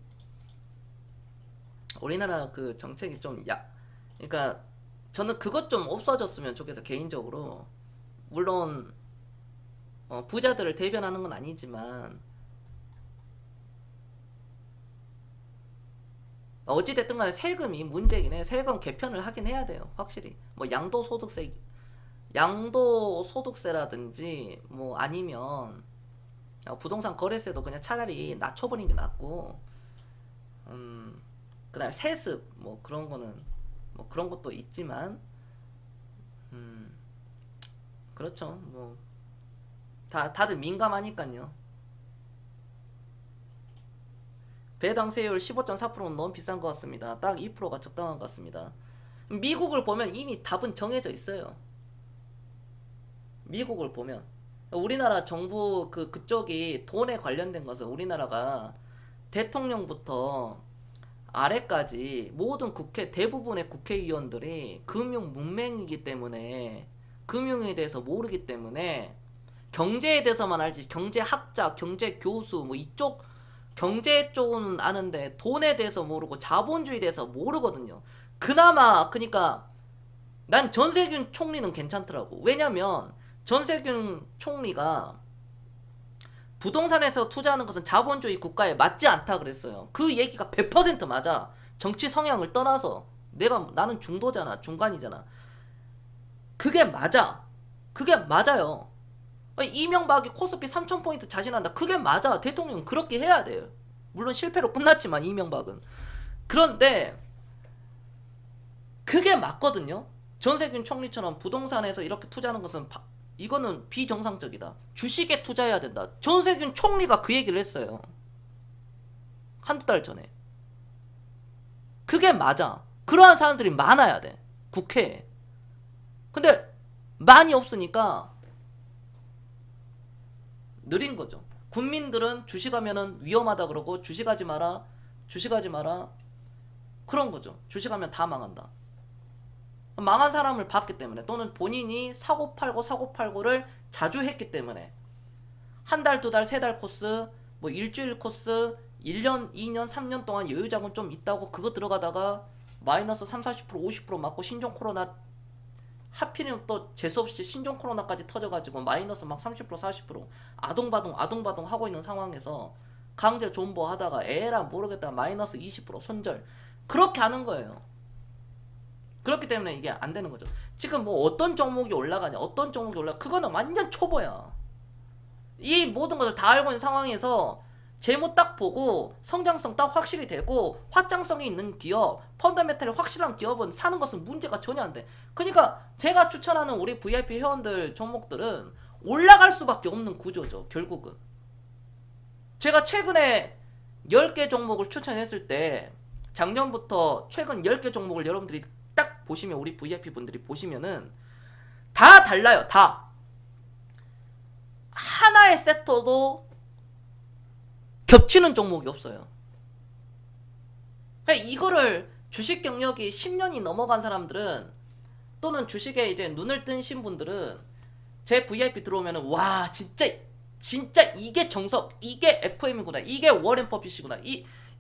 [SPEAKER 1] 우리나라 그 정책이 좀 그러니까 저는 그것 좀 없어졌으면 좋겠어 개인적으로. 물론 부자들을 대변하는 건 아니지만 어찌됐든 간에 세금이 문제긴 해. 세금 개편을 하긴 해야 돼요. 확실히 뭐 양도소득세라든지 뭐 아니면 부동산 거래세도 그냥 차라리 낮춰버리는 게 낫고 그 다음에 세습 뭐 그런 거는 뭐 그런 것도 있지만 그렇죠. 뭐 다들 민감하니까요. 배당 세율 15.4%는 너무 비싼 것 같습니다. 딱 2%가 적당한 것 같습니다. 미국을 보면 이미 답은 정해져 있어요. 미국을 보면 우리나라 정부 그쪽이 돈에 관련된 것은 우리나라가 대통령부터 아래까지 모든 대부분의 국회의원들이 금융 문맹이기 때문에 금융에 대해서 모르기 때문에 경제에 대해서만 알지 경제학자, 경제교수 뭐 이쪽 경제 쪽은 아는데 돈에 대해서 모르고 자본주의에 대해서 모르거든요. 그나마 그러니까 난 전세균 총리는 괜찮더라고. 왜냐면 전세균 총리가 부동산에서 투자하는 것은 자본주의 국가에 맞지 않다 그랬어요. 그 얘기가 100% 맞아. 정치 성향을 떠나서 나는 중도잖아. 중간이잖아. 그게 맞아. 그게 맞아요. 이명박이 코스피 3000포인트 자신한다. 그게 맞아. 대통령은 그렇게 해야 돼요. 물론 실패로 끝났지만 이명박은. 그런데 그게 맞거든요. 전세균 총리처럼 부동산에서 이렇게 투자하는 것은 이거는 비정상적이다. 주식에 투자해야 된다. 전세균 총리가 그 얘기를 했어요. 한두 달 전에. 그게 맞아. 그러한 사람들이 많아야 돼. 국회에. 근데 많이 없으니까 느린 거죠. 국민들은 주식하면은 위험하다 그러고 주식하지 마라. 주식하지 마라. 그런 거죠. 주식하면 다 망한다. 망한 사람을 봤기 때문에 또는 본인이 사고 팔고를 자주 했기 때문에 한 달, 두 달, 세 달 코스 뭐 일주일 코스 1년, 2년, 3년 동안 여유자금 좀 있다고 그거 들어가다가 마이너스 3, 40%, 50% 맞고 신종 코로나 하필이면 또 재수없이 신종 코로나까지 터져가지고 마이너스 막 30%, 40% 아동바동 하고 있는 상황에서 강제 존버하다가 에라 모르겠다 마이너스 20% 손절 그렇게 하는 거예요. 그렇기 때문에 이게 안 되는 거죠. 지금 뭐 어떤 종목이 올라가냐, 어떤 종목이 그거는 완전 초보야. 이 모든 것을 다 알고 있는 상황에서 재무 딱 보고 성장성 딱 확실히 되고 확장성이 있는 기업, 펀더멘탈이 확실한 기업은 사는 것은 문제가 전혀 안 돼. 그러니까 제가 추천하는 우리 VIP 회원들 종목들은 올라갈 수밖에 없는 구조죠. 결국은. 제가 최근에 10개 종목을 추천했을 때 작년부터 최근 10개 종목을 여러분들이 딱 보시면 우리 VIP 분들이 보시면은 다 달라요. 다. 하나의 섹터도 겹치는 종목이 없어요. 그러니까 이거를 주식 경력이 10년이 넘어간 사람들은 또는 주식에 이제 눈을 뜨신 분들은 제 VIP 들어오면은 와 진짜 이게 정석, 이게 FM이구나, 이게 워렌 버핏이구나,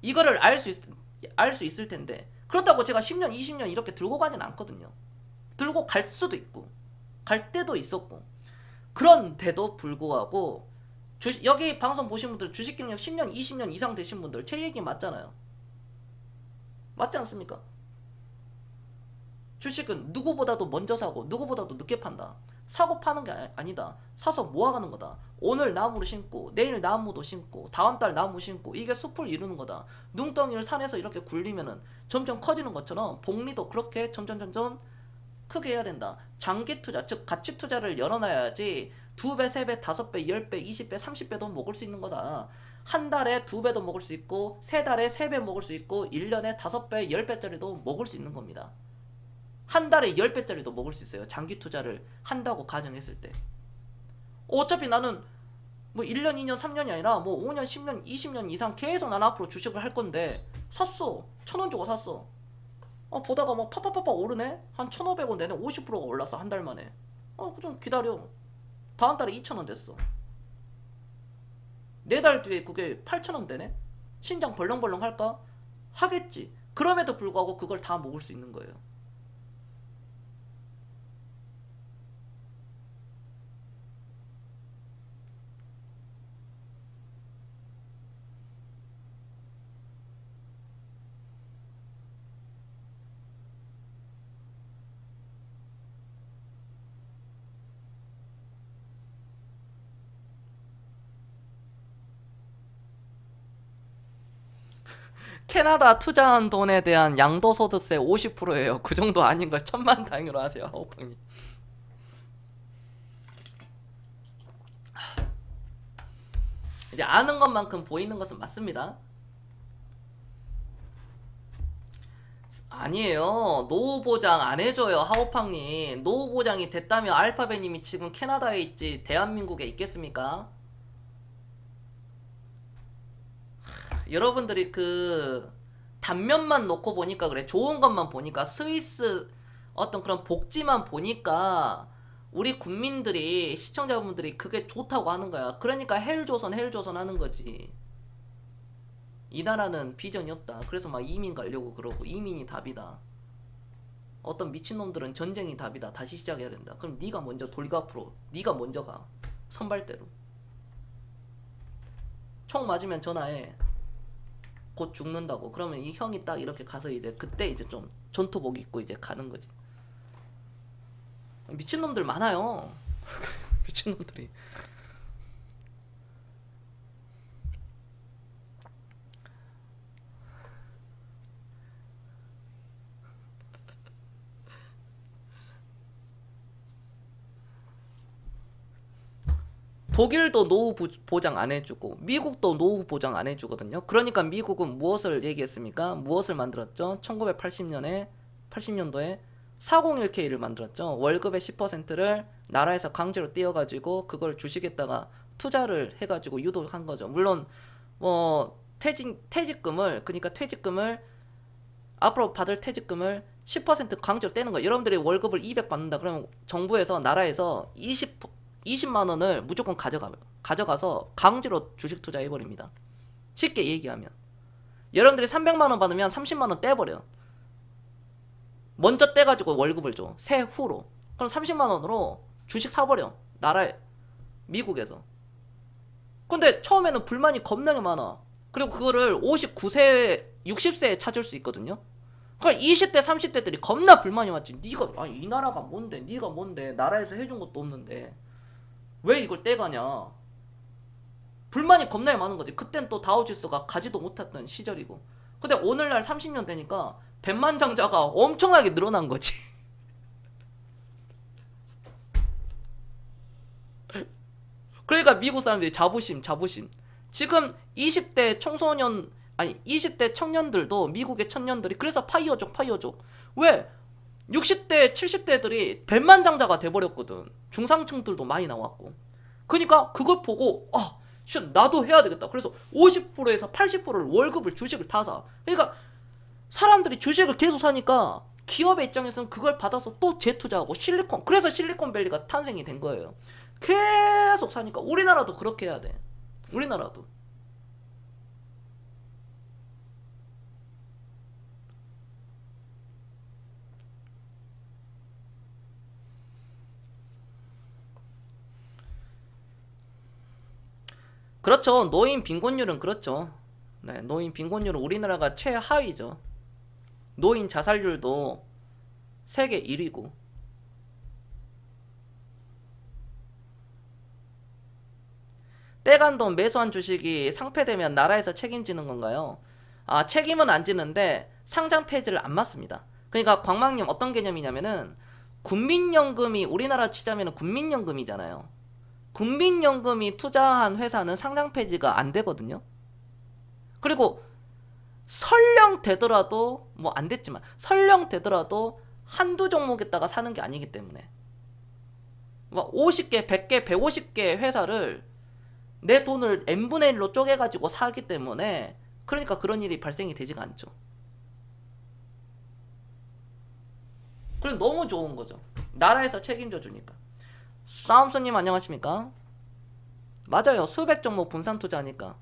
[SPEAKER 1] 이거를 알 수 있을 텐데 그렇다고 제가 10년, 20년 이렇게 들고 가진 않거든요. 들고 갈 수도 있고 갈 때도 있었고 그런데도 불구하고 여기 방송 보신 분들 주식 경력 10년, 20년 이상 되신 분들 제 얘기 맞잖아요. 맞지 않습니까? 주식은 누구보다도 먼저 사고 누구보다도 늦게 판다. 사고 파는 게 아니다. 사서 모아가는 거다. 오늘 나무를 심고 내일 나무도 심고 다음 달 나무 심고 이게 숲을 이루는 거다. 눈덩이를 산에서 이렇게 굴리면은 점점 커지는 것처럼 복리도 그렇게 점점 크게 해야 된다. 장기 투자, 즉 가치 투자를 열어놔야지 2배, 3배, 5배, 10배, 20배, 30배도 먹을 수 있는 거다. 한 달에 2배도 먹을 수 있고 3달에 3배 먹을 수 있고 1년에 5배, 10배짜리도 먹을 수 있는 겁니다. 한 달에 10배짜리도 먹을 수 있어요. 장기 투자를 한다고 가정했을 때. 어차피 나는 뭐 1년, 2년, 3년이 아니라 뭐 5년, 10년, 20년 이상 계속 난 앞으로 주식을 할 건데 샀어. 1,000원 주고 샀어. 보다가 뭐 파파파파 오르네? 한 1,500원 내내 50%가 올랐어. 한 달 만에. 좀 기다려. 다음 달에 2,000원 됐어. 4달 뒤에 그게 8,000원 되네? 심장 벌렁벌렁 할까? 하겠지. 그럼에도 불구하고 그걸 다 먹을 수 있는 거예요. 캐나다 투자한 돈에 대한 양도소득세 50%예요. 그 정도 아닌 걸 천만다행으로 하세요, 하오팡님. 이제 아는 것만큼 보이는 것은 맞습니다. 아니에요. 노후 보장 안 해줘요, 하오팡님. 노후 보장이 됐다면 알파벳님이 지금 캐나다에 있지 대한민국에 있겠습니까? 여러분들이 그 단면만 놓고 보니까 그래. 좋은 것만 보니까 스위스 어떤 그런 복지만 보니까 우리 국민들이 시청자분들이 그게 좋다고 하는 거야. 그러니까 헬조선 하는 거지. 이 나라는 비전이 없다. 그래서 막 이민 가려고 그러고 이민이 답이다. 어떤 미친놈들은 전쟁이 답이다. 다시 시작해야 된다. 그럼 네가 먼저 돌가 앞으로 네가 먼저 가. 선발대로. 총 맞으면 전화해. 곧 죽는다고. 그러면 이 형이 딱 이렇게 가서 이제 그때 이제 좀 전투복 입고 이제 가는 거지. 미친놈들 많아요. 미친놈들이. 독일도 노후 보장 안 해주고 미국도 노후 보장 안 해주거든요. 그러니까 미국은 무엇을 얘기했습니까? 무엇을 만들었죠? 80년도에 401k를 만들었죠. 월급의 10%를 나라에서 강제로 떼어가지고 그걸 주식에다가 투자를 해가지고 유도한 거죠. 물론 뭐 퇴직금을 그러니까 퇴직금을 앞으로 받을 퇴직금을 10% 강제로 떼는 거예요. 여러분들이 월급을 200 받는다 그러면 정부에서 나라에서 20만 원을 무조건 가져가서 강제로 주식 투자해버립니다. 쉽게 얘기하면 여러분들이 300만 원 받으면 30만 원 떼버려. 먼저 떼가지고 월급을 줘. 세후로. 그럼 30만 원으로 주식 사버려. 나라에 미국에서. 근데 처음에는 불만이 겁나게 많아. 그리고 그거를 59세 60세에 찾을 수 있거든요. 그러니까 20대 30대들이 겁나 불만이 많지. 이 나라가 뭔데, 네가 뭔데, 나라에서 해준 것도 없는데 왜 이걸 떼가냐. 불만이 겁나게 많은 거지. 그땐 또 다우지수가 가지도 못했던 시절이고. 근데 오늘날 30년 되니까 백만장자가 엄청나게 늘어난 거지. 그러니까 미국 사람들이 자부심. 지금 20대 청소년, 아니 20대 청년들도 미국의 청년들이 그래서 파이어족. 왜? 60대, 70대들이 백만장자가 돼버렸거든. 중상층들도 많이 나왔고. 그러니까 그걸 보고 나도 해야 되겠다. 그래서 50%에서 80%를 월급을 주식을 다 사. 그러니까 사람들이 주식을 계속 사니까 기업의 입장에서는 그걸 받아서 또 재투자하고 그래서 실리콘밸리가 탄생이 된 거예요. 계속 사니까 우리나라도 그렇게 해야 돼. 우리나라도. 그렇죠. 노인 빈곤율은 그렇죠. 네, 노인 빈곤율은 우리나라가 최하위죠. 노인 자살률도 세계 1위고. 떼간 돈 매수한 주식이 상폐되면 나라에서 책임지는 건가요? 아, 책임은 안 지는데 상장 폐지를 안 맞습니다. 그러니까 광망님 어떤 개념이냐면은 국민연금이 우리나라 치자면은 국민연금이잖아요. 국민연금이 투자한 회사는 상장 폐지가 안 되거든요. 그리고 설령 되더라도 뭐 안 됐지만 설령 되더라도 한두 종목에다가 사는 게 아니기 때문에 뭐 50개, 100개, 150개 회사를 내 돈을 n분의 1로 쪼개가지고 사기 때문에 그러니까 그런 일이 발생이 되지가 않죠. 그리고 너무 좋은 거죠. 나라에서 책임져 주니까. 싸움스님 안녕하십니까? 맞아요. 수백 종목 분산 투자하니까.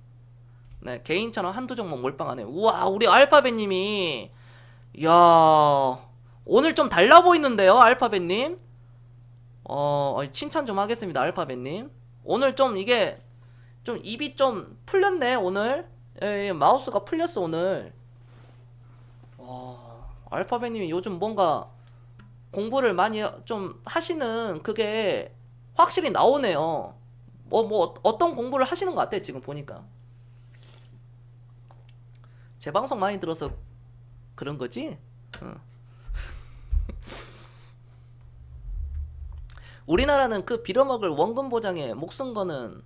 [SPEAKER 1] 네, 개인처럼 한두 종목 몰빵하네. 우와, 우리 알파벳님이 이야, 오늘 좀 달라 보이는데요, 알파벳님? 칭찬 좀 하겠습니다, 알파벳님. 오늘 좀 이게 좀 입이 좀 풀렸네, 오늘. 예, 마우스가 풀렸어, 오늘. 와, 알파벳님이 요즘 뭔가 공부를 많이 좀 하시는 그게 확실히 나오네요. 어떤 공부를 하시는 것 같아, 지금 보니까. 제 방송 많이 들어서 그런 거지? 응. 우리나라는 그 빌어먹을 원금 보장에 목숨 거는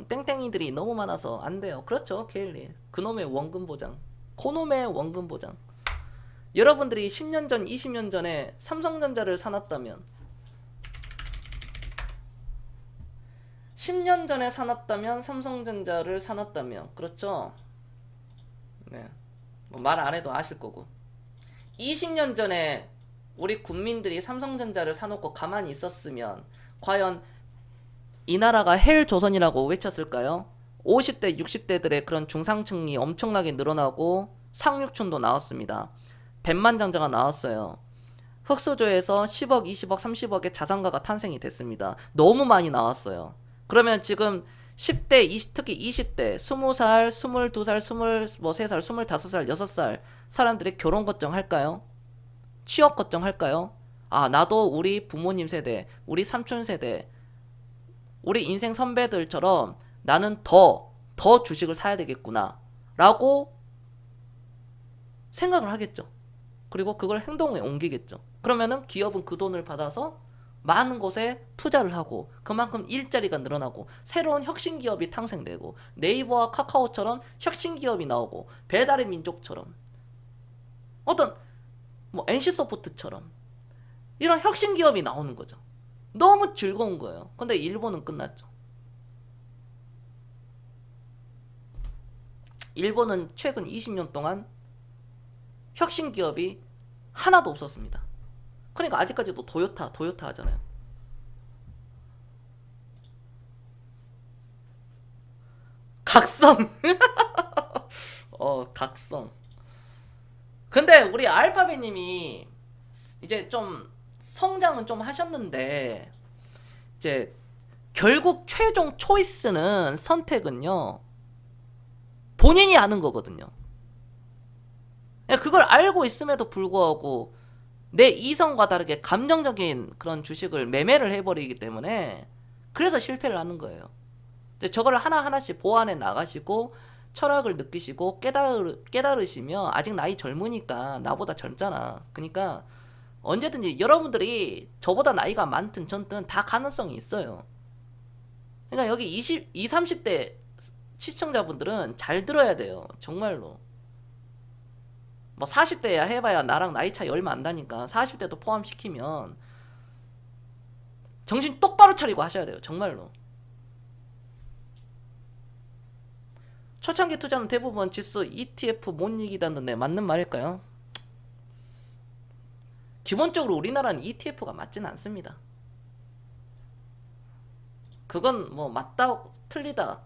[SPEAKER 1] 땡땡이들이 너무 많아서 안 돼요. 그렇죠, 케일리. 그놈의 원금 보장. 그놈의 원금 보장. 여러분들이 10년 전, 20년 전에 삼성전자를 사놨다면 10년 전에 사놨다면 삼성전자를 사놨다면 그렇죠? 네. 뭐 말 안 해도 아실 거고 20년 전에 우리 국민들이 삼성전자를 사놓고 가만히 있었으면 과연 이 나라가 헬조선이라고 외쳤을까요? 50대, 60대들의 그런 중상층이 엄청나게 늘어나고 상류층도 나왔습니다. 백만장자가 나왔어요. 흑수저에서 10억, 20억, 30억의 자산가가 탄생이 됐습니다. 너무 많이 나왔어요. 그러면 지금 10대, 20, 특히 20대, 20살, 22살, 23살, 25살, 6살 사람들이 결혼 걱정 할까요? 취업 걱정 할까요? 아, 나도 우리 부모님 세대, 우리 삼촌 세대, 우리 인생 선배들처럼 나는 더 주식을 사야 되겠구나 라고 생각을 하겠죠. 그리고 그걸 행동에 옮기겠죠. 그러면은 기업은 그 돈을 받아서 많은 곳에 투자를 하고 그만큼 일자리가 늘어나고 새로운 혁신 기업이 탄생되고 네이버와 카카오처럼 혁신 기업이 나오고 배달의 민족처럼 어떤 뭐 NC소프트처럼 이런 혁신 기업이 나오는 거죠. 너무 즐거운 거예요. 근데 일본은 끝났죠. 일본은 최근 20년 동안 혁신 기업이 하나도 없었습니다. 그러니까 아직까지도 도요타 하잖아요. 각성. 각성. 근데 우리 알파벳님이 이제 좀 성장은 좀 하셨는데 이제 결국 최종 초이스는 선택은요 본인이 하는 거거든요. 그걸 알고 있음에도 불구하고 내 이성과 다르게 감정적인 그런 주식을 매매를 해버리기 때문에 그래서 실패를 하는 거예요. 저걸 하나하나씩 보완해 나가시고 철학을 느끼시고 깨달으시면 아직 나이 젊으니까 나보다 젊잖아. 그러니까 언제든지 여러분들이 저보다 나이가 많든 젊든 다 가능성이 있어요. 그러니까 여기 20, 30대 시청자분들은 잘 들어야 돼요. 정말로. 뭐 40대야 해봐야 나랑 나이 차이 얼마 안 나니까 40대도 포함시키면 정신 똑바로 차리고 하셔야 돼요. 정말로. 초창기 투자는 대부분 지수 ETF 못 이기다는데 맞는 말일까요? 기본적으로 우리나라는 ETF가 맞지는 않습니다. 그건 뭐 맞다 틀리다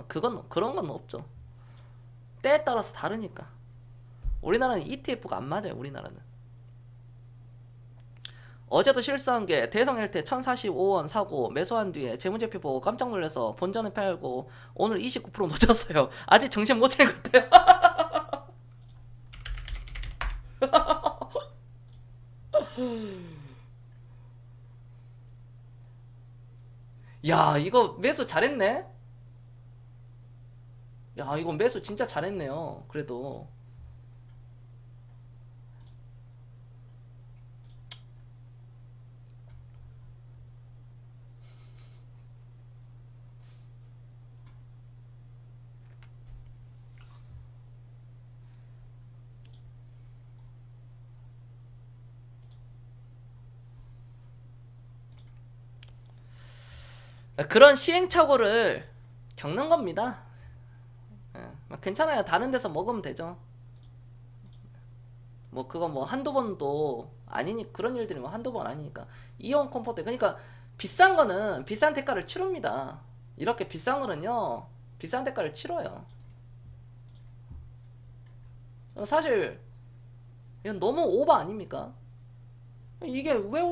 [SPEAKER 1] 그건 그런 건 없죠. 때에 따라서 다르니까. 우리나라는 ETF가 안 맞아요. 우리나라는. 어제도 실수한 게 대성 헬테 1045원 사고 매수한 뒤에 재무제표 보고 깜짝 놀라서 본전을 팔고 오늘 29% 놓쳤어요. 아직 정신 못 차린 것 같아요. 야, 이거 매수 잘했네? 야, 이거 매수 진짜 잘했네요. 그래도. 그런 시행착오를 겪는 겁니다. 예, 괜찮아요. 다른 데서 먹으면 되죠. 뭐 그거 뭐 한두 번도 아니니 그런 일들이 뭐 한두 번 아니니까. 이온 컴포트 그러니까 비싼 거는 비싼 대가를 치릅니다. 이렇게 비싼 거는요 비싼 대가를 치러요. 사실 이건 너무 오버 아닙니까? 이게 왜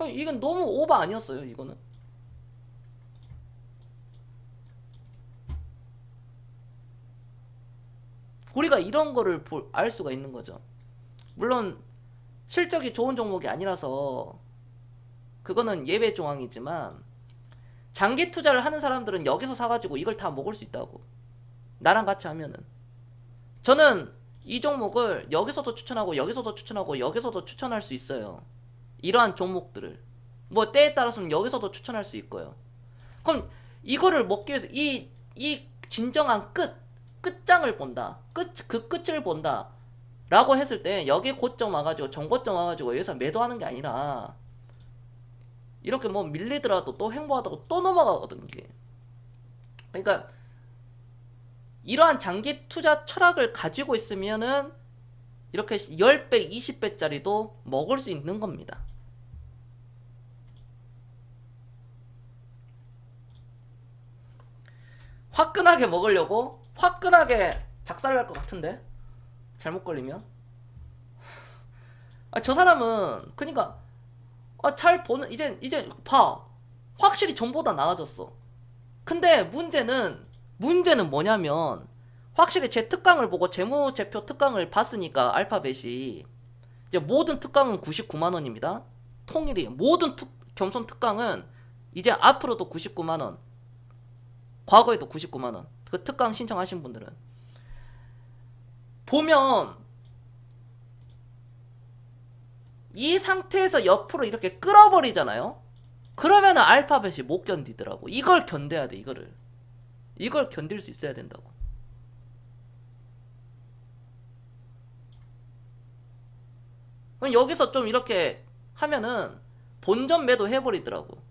[SPEAKER 1] 이건 너무 오버 아니었어요 이거는. 우리가 이런 거를 알 수가 있는 거죠. 물론 실적이 좋은 종목이 아니라서 그거는 예외 조항이지만 장기 투자를 하는 사람들은 여기서 사가지고 이걸 다 먹을 수 있다고. 나랑 같이 하면은. 저는 이 종목을 여기서도 추천하고 여기서도 추천하고 여기서도 추천할 수 있어요. 이러한 종목들을 뭐 때에 따라서는 여기서도 추천할 수 있고요. 그럼 이거를 먹기 위해서 이 진정한 끝장을 본다. 그 끝을 본다. 라고 했을 때 여기 고점 와가지고 정고점 와가지고 여기서 매도하는 게 아니라 이렇게 뭐 밀리더라도 또 횡보하다가 또 넘어가거든 이게. 그러니까 이러한 장기 투자 철학을 가지고 있으면은 이렇게 10배, 20배짜리도 먹을 수 있는 겁니다. 화끈하게 먹으려고 화끈하게 작살날 것 같은데 잘못 걸리면. 저 사람은 그니까 잘 보는 이제 봐 확실히 전보다 나아졌어. 근데 문제는 뭐냐면 확실히 제 특강을 보고 재무제표 특강을 봤으니까 알파벳이 이제 모든 특강은 99만 원입니다. 통일이 모든 겸손 특강은 이제 앞으로도 99만 원. 과거에도 99만 원. 그 특강 신청하신 분들은 보면 이 상태에서 옆으로 이렇게 끌어버리잖아요. 그러면은 알파벳이 못 견디더라고. 이걸 견뎌야 돼. 이걸 견딜 수 있어야 된다고. 그럼 여기서 좀 이렇게 하면은 본전 매도 해버리더라고.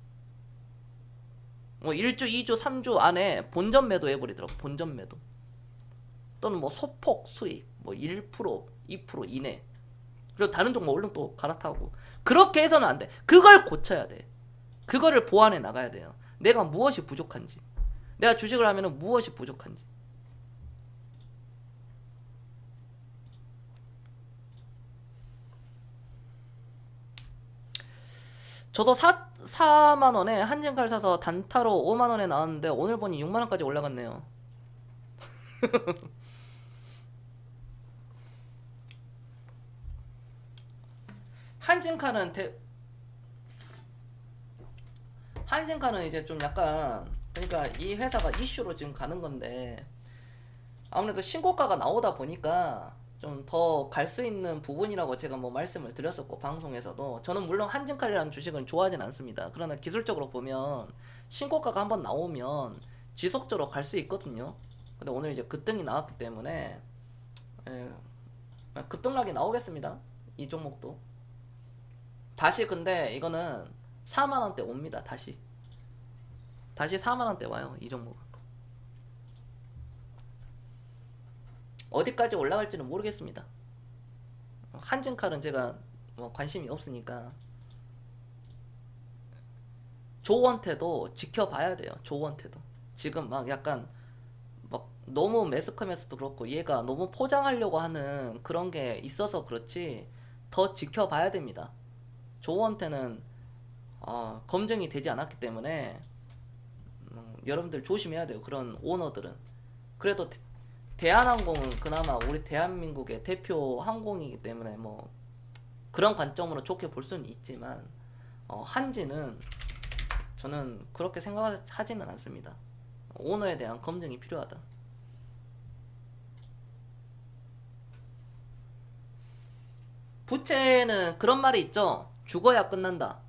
[SPEAKER 1] 뭐 1주, 2주, 3주 안에 본전 매도 해버리더라고. 본전 매도. 또는 뭐 소폭 수익 뭐 1%, 2% 이내. 그리고 다른 종목 얼른 또 갈아타고. 그렇게 해서는 안 돼. 그걸 고쳐야 돼. 그거를 보완해 나가야 돼요. 내가 무엇이 부족한지. 내가 주식을 하면은 무엇이 부족한지. 저도 4만원에 한진칼 사서 단타로 5만원에 나왔는데 오늘 보니 6만원까지 올라갔네요. 한진칼은 이제 좀 약간 그러니까 이 회사가 이슈로 지금 가는 건데 아무래도 신고가가 나오다 보니까 좀 더 갈 수 있는 부분이라고 제가 뭐 말씀을 드렸었고 방송에서도 저는 물론 한진칼이라는 주식은 좋아하진 않습니다. 그러나 기술적으로 보면 신고가가 한번 나오면 지속적으로 갈 수 있거든요. 근데 오늘 이제 급등이 나왔기 때문에 급등락이 나오겠습니다. 이 종목도 다시. 근데 이거는 4만원대 옵니다. 다시 4만원대 와요. 이 종목은 어디까지 올라갈지는 모르겠습니다. 한진칼은 제가 뭐 관심이 없으니까. 조원태도 지켜봐야 돼요. 조원태도 지금 막 약간 막 너무 매스컴에서도 그렇고 얘가 너무 포장하려고 하는 그런 게 있어서 그렇지 더 지켜봐야 됩니다. 조원태는 검증이 되지 않았기 때문에 여러분들 조심해야 돼요. 그런 오너들은. 그래도 대한항공은 그나마 우리 대한민국의 대표 항공이기 때문에 뭐 그런 관점으로 좋게 볼 수는 있지만 한지는 저는 그렇게 생각하지는 않습니다. 오너에 대한 검증이 필요하다. 부채는 그런 말이 있죠. 죽어야 끝난다.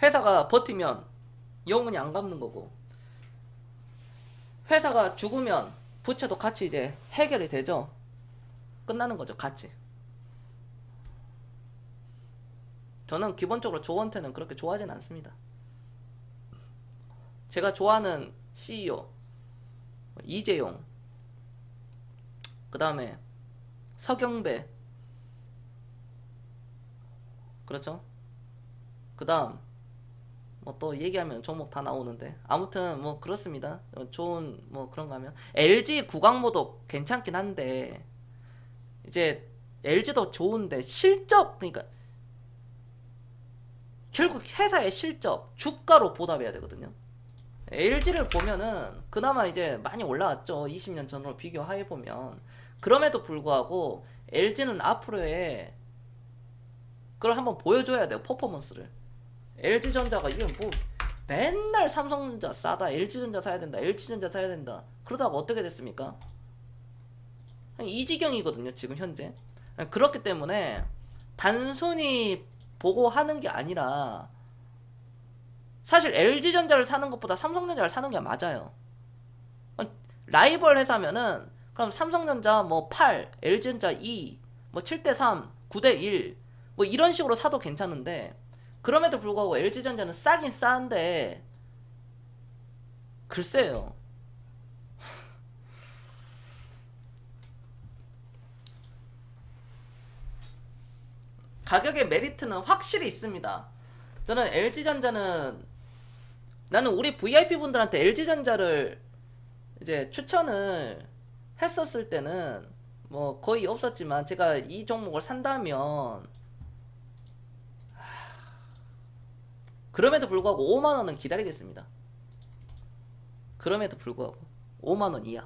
[SPEAKER 1] 회사가 버티면 영원히 안 갚는 거고, 회사가 죽으면 부채도 같이 이제 해결이 되죠. 끝나는 거죠, 같이. 저는 기본적으로 조원태는 그렇게 좋아하진 않습니다. 제가 좋아하는 CEO 이재용, 그 다음에 서경배, 그렇죠? 그 다음 뭐 또 얘기하면 종목 다 나오는데, 아무튼 뭐 그렇습니다. 좋은 뭐 그런가 하면 LG 구강모도 괜찮긴 한데, 이제 LG도 좋은데 실적, 그러니까 결국 회사의 실적, 주가로 보답해야 되거든요. LG를 보면은 그나마 이제 많이 올라왔죠. 20년 전으로 비교해 보면. 그럼에도 불구하고 LG는 앞으로의 그걸 한번 보여줘야 돼요. 퍼포먼스를. LG전자가 이게 뭐 맨날 삼성전자 싸다, LG전자 사야 된다, LG전자 사야 된다, 그러다가 어떻게 됐습니까? 이 지경이거든요, 지금 현재. 그렇기 때문에 단순히 보고 하는 게 아니라, 사실 LG전자를 사는 것보다 삼성전자를 사는 게 맞아요. 라이벌 회사면은 그럼 삼성전자 뭐 8, LG전자 2, 뭐 7대3, 9대1 뭐 이런 식으로 사도 괜찮은데, 그럼에도 불구하고 LG전자는 싸긴 싸한데 글쎄요. 가격의 메리트는 확실히 있습니다. 저는 LG전자는, 나는 우리 VIP 분들한테 LG전자를 이제 추천을 했었을 때는 뭐 거의 없었지만, 제가 이 종목을 산다면 그럼에도 불구하고 5만원은 기다리겠습니다. 그럼에도 불구하고 5만원 이하.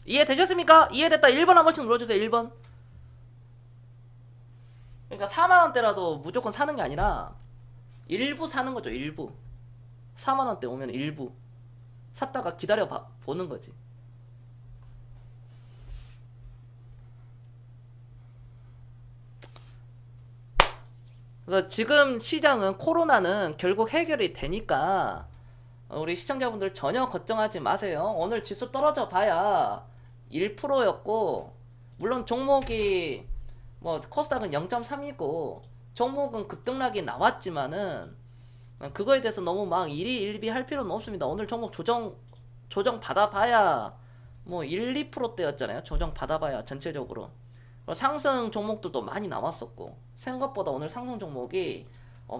[SPEAKER 1] 이해되셨습니까? 이해됐다 1번 한 번씩 눌러주세요. 1번. 그러니까 4만원대라도 무조건 사는 게 아니라 일부 사는 거죠. 일부. 4만원대 오면 일부 샀다가 기다려 보는 거지. 그래서 지금 시장은, 코로나는 결국 해결이 되니까 우리 시청자분들 전혀 걱정하지 마세요. 오늘 지수 떨어져 봐야 1%였고, 물론 종목이 뭐 코스닥은 0.3이고 종목은 급등락이 나왔지만은 그거에 대해서 너무 막 일희일비 할 필요는 없습니다. 오늘 종목 조정 받아봐야 뭐 1, 2%대였잖아요. 조정 받아봐야 전체적으로. 상승 종목들도 많이 나왔었고, 생각보다 오늘 상승 종목이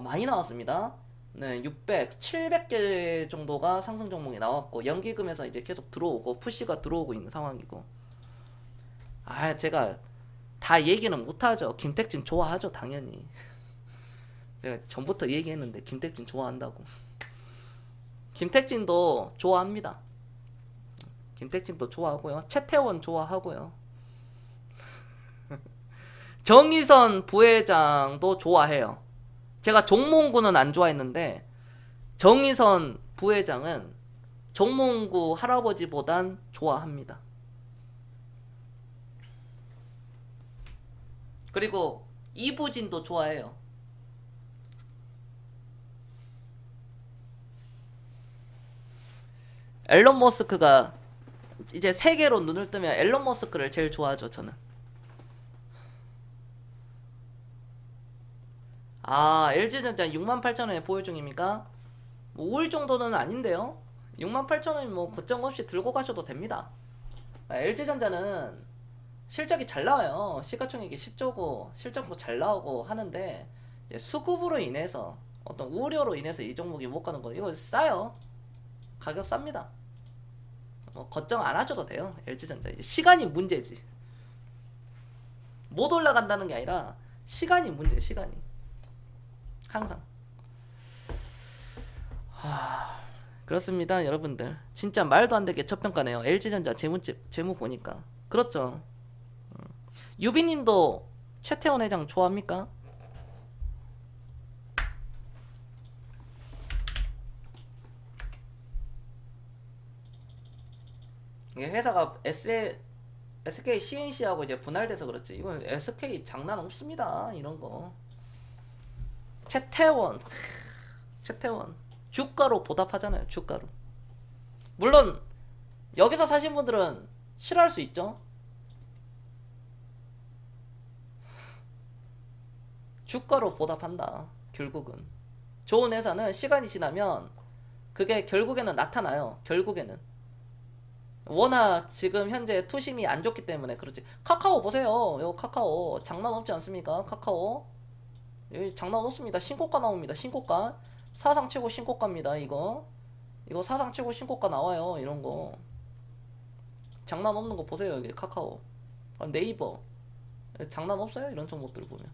[SPEAKER 1] 많이 나왔습니다. 네, 600, 700개 정도가 상승 종목이 나왔고, 연기금에서 이제 계속 들어오고 푸시가 들어오고 있는 상황이고. 제가 다 얘기는 못하죠. 김택진 좋아하죠, 당연히. 제가 전부터 얘기했는데 김택진 좋아한다고. 김택진도 좋아합니다. 김택진도 좋아하고요. 최태원 좋아하고요. 정의선 부회장도 좋아해요. 제가 종몽구는 안 좋아했는데 정의선 부회장은 종몽구 할아버지보단 좋아합니다. 그리고 이부진도 좋아해요. 앨런 머스크가 이제 세계로 눈을 뜨면 앨런 머스크를 제일 좋아하죠, 저는. LG전자 68,000원에 보유 중입니까? 뭐 5일 정도는 아닌데요. 68,000원 뭐 고점 없이 들고 가셔도 됩니다. LG전자는 실적이 잘 나와요. 시가총액이 10조고 실적도 잘 나오고 하는데, 이제 수급으로 인해서, 어떤 우려로 인해서 이 종목이 못 가는 거, 이거 싸요. 가격 쌉니다. 뭐 걱정 안 하셔도 돼요. LG전자 이제 시간이 문제지. 못 올라간다는 게 아니라 시간이 문제. 시간이 항상. 그렇습니다, 여러분들. 진짜 말도 안 되게 저평가네요. LG전자 재무 보니까. 그렇죠. 유비님도 최태원 회장 좋아합니까? 이게 회사가 SK CNC하고 이제 분할돼서 그렇지. 이건 SK 장난 없습니다. 이런 거. 최태원 주가로 보답하잖아요. 주가로. 물론 여기서 사신 분들은 싫어할 수 있죠. 주가로 보답한다. 결국은 좋은 회사는 시간이 지나면 그게 결국에는 나타나요. 결국에는 워낙 지금 현재 투심이 안 좋기 때문에 그렇지. 카카오 보세요. 요 카카오 장난 없지 않습니까? 카카오 여기 장난 없습니다. 신고가 나옵니다. 신고가 사상 최고 신고가입니다. 이거 사상 최고 신고가 나와요. 이런 거 장난 없는 거 보세요. 여기 카카오, 네이버 장난 없어요. 이런 종목들 보면.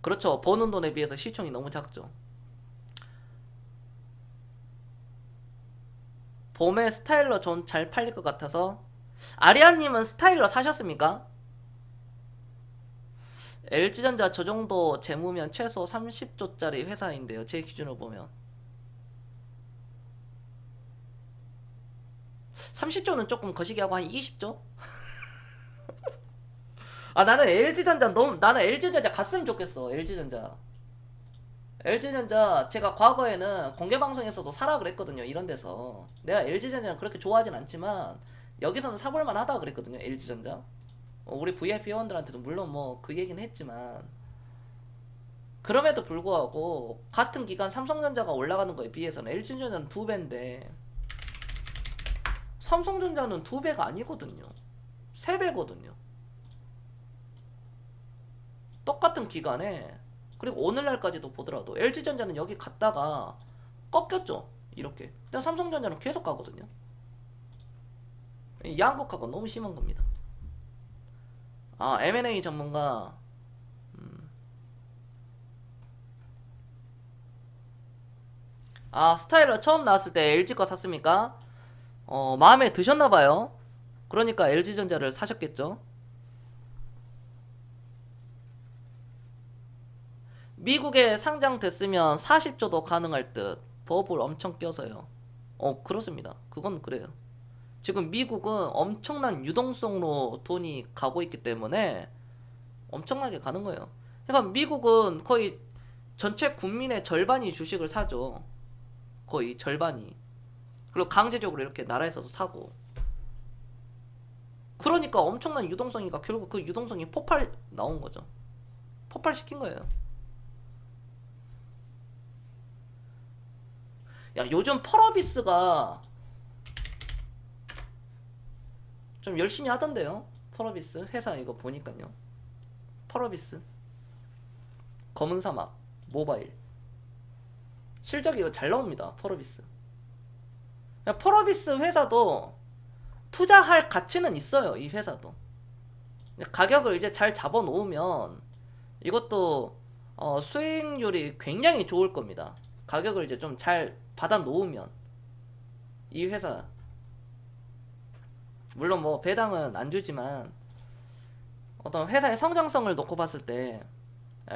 [SPEAKER 1] 그렇죠. 버는 돈에 비해서 시총이 너무 작죠. 봄에 스타일러 좀 잘 팔릴 것 같아서. 아리아님은 스타일러 사셨습니까? LG전자 저 정도 재무면 최소 30조짜리 회사인데요. 제 기준으로 보면 30조는 조금 거시기 하고 한 20조? 아, 나는 LG전자 갔으면 좋겠어. LG전자 제가 과거에는 공개방송에서도 사라 그랬거든요. 이런 데서 내가 LG전자는 그렇게 좋아하진 않지만 여기서는 사볼만 하다 그랬거든요. LG전자 우리 VIP 회원들한테도 물론 뭐 그 얘기는 했지만, 그럼에도 불구하고 같은 기간 삼성전자가 올라가는 거에 비해서는 LG전자는 2배인데 삼성전자는 2배가 아니거든요. 3배거든요. 똑같은 기간에. 그리고 오늘날까지도 보더라도 LG전자는 여기 갔다가 꺾였죠. 이렇게. 근데 삼성전자는 계속 가거든요. 이 양극화가 너무 심한 겁니다. 아, M&A 전문가. 아, 스타일러 처음 나왔을 때 LG 거 샀습니까? 마음에 드셨나봐요. 그러니까 LG전자를 사셨겠죠. 미국에 상장됐으면 40조도 가능할 듯. 법을 엄청 껴서요. 그렇습니다. 그건 그래요. 지금 미국은 엄청난 유동성으로 돈이 가고 있기 때문에 엄청나게 가는 거예요. 그러니까 미국은 거의 전체 국민의 절반이 주식을 사죠. 거의 절반이. 그리고 강제적으로 이렇게 나라에서도 사고. 그러니까 엄청난 유동성이니까 결국 그 유동성이 폭발 나온 거죠. 폭발시킨 거예요. 야, 요즘 펄어비스가 좀 열심히 하던데요. 펄어비스 회사 이거 보니까요. 펄어비스 검은 사막 모바일 실적이 이거 잘 나옵니다. 펄어비스. 펄어비스 회사도 투자할 가치는 있어요. 이 회사도. 가격을 이제 잘 잡아 놓으면 이것도 수익률이 굉장히 좋을 겁니다. 가격을 이제 좀 잘 받아 놓으면 이 회사, 물론 뭐 배당은 안 주지만 어떤 회사의 성장성을 놓고 봤을 때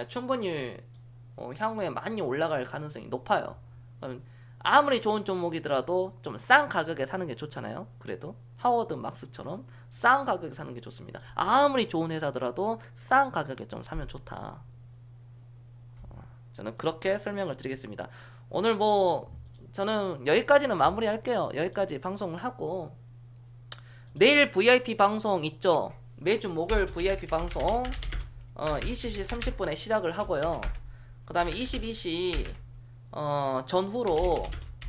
[SPEAKER 1] 충분히 향후에 많이 올라갈 가능성이 높아요. 아무리 좋은 종목이더라도 좀 싼 가격에 사는 게 좋잖아요. 그래도 하워드 막스처럼 싼 가격에 사는 게 좋습니다. 아무리 좋은 회사더라도 싼 가격에 좀 사면 좋다. 저는 그렇게 설명을 드리겠습니다. 오늘 뭐 저는 여기까지는 마무리 할게요. 여기까지 방송을 하고 내일 VIP 방송 있죠. 매주 목요일 VIP 방송 20시 30분에 시작을 하고요. 그 다음에 22시 전후로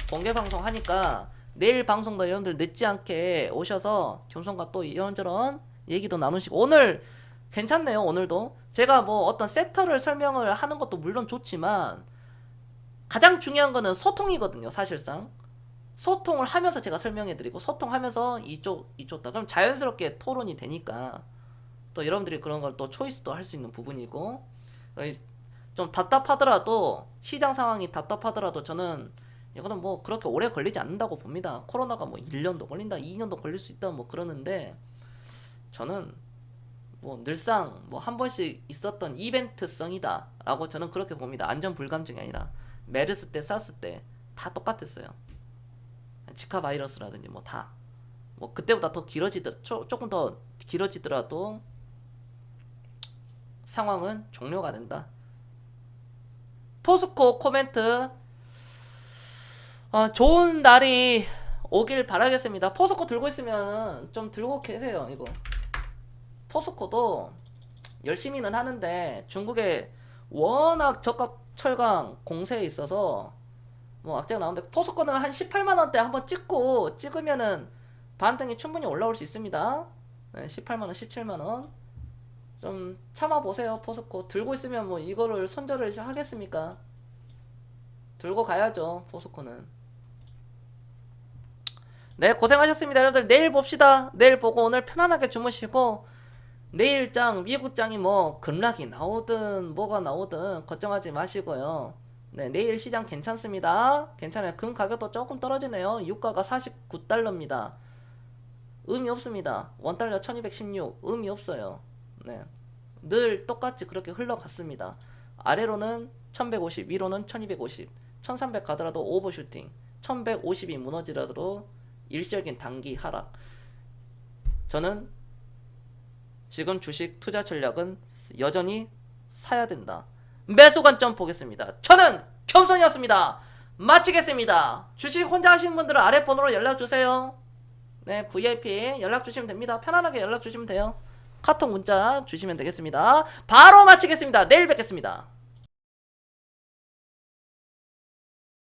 [SPEAKER 1] 공개 방송 하니까 내일 방송도 여러분들 늦지 않게 오셔서 겸손과 또 이런저런 얘기도 나누시고. 오늘 괜찮네요. 오늘도 제가 뭐 어떤 섹터를 설명을 하는 것도 물론 좋지만 가장 중요한 거는 소통이거든요. 사실상 소통을 하면서 제가 설명해드리고 소통하면서 이쪽 다 그럼 자연스럽게 토론이 되니까 또 여러분들이 그런 걸 또 초이스도 할 수 있는 부분이고, 좀 답답하더라도, 시장 상황이 답답하더라도 저는 이거는 뭐 그렇게 오래 걸리지 않는다고 봅니다. 코로나가 뭐 1년도 걸린다, 2년도 걸릴 수 있다 뭐 그러는데, 저는 뭐 늘상 뭐 한 번씩 있었던 이벤트성이다 라고 저는 그렇게 봅니다. 안전 불감증이 아니라 메르스 때 사스 때 다 똑같았어요. 지카 바이러스라든지 뭐 다 뭐 그때보다 더 조금 더 길어지더라도 상황은 종료가 된다. 포스코 코멘트, 좋은 날이 오길 바라겠습니다. 포스코 들고 있으면 좀 들고 계세요. 이거 포스코도 열심히는 하는데 중국에 워낙 저가 철강 공세에 있어서 뭐 악재가 나오는데, 포스코는 한 18만원대 한번 찍으면은 반등이 충분히 올라올 수 있습니다. 네, 18만원 17만원 좀 참아보세요. 포스코 들고 있으면 뭐 이거를 손절을 하겠습니까? 들고 가야죠. 포스코는. 네, 고생하셨습니다 여러분들. 내일 봅시다. 내일 보고 오늘 편안하게 주무시고, 내일장 미국장이 뭐 급락이 나오든 뭐가 나오든 걱정하지 마시고요. 네, 내일 시장 괜찮습니다. 괜찮아요. 금 가격도 조금 떨어지네요. 유가가 49달러입니다 의미 없습니다. 원달러 1216 의미 없어요. 네, 늘 똑같이 그렇게 흘러갔습니다. 아래로는 1150, 위로는 1250, 1300 가더라도 오버슈팅, 1150이 무너지더라도 일시적인 단기 하락. 저는 지금 주식 투자 전략은 여전히 사야 된다. 매수 관점 보겠습니다. 저는 겸손이었습니다. 마치겠습니다. 주식 혼자 하시는 분들은 아래 번호로 연락 주세요. 네, VIP 연락 주시면 됩니다. 편안하게 연락 주시면 돼요. 카톡 문자 주시면 되겠습니다. 바로 마치겠습니다. 내일 뵙겠습니다.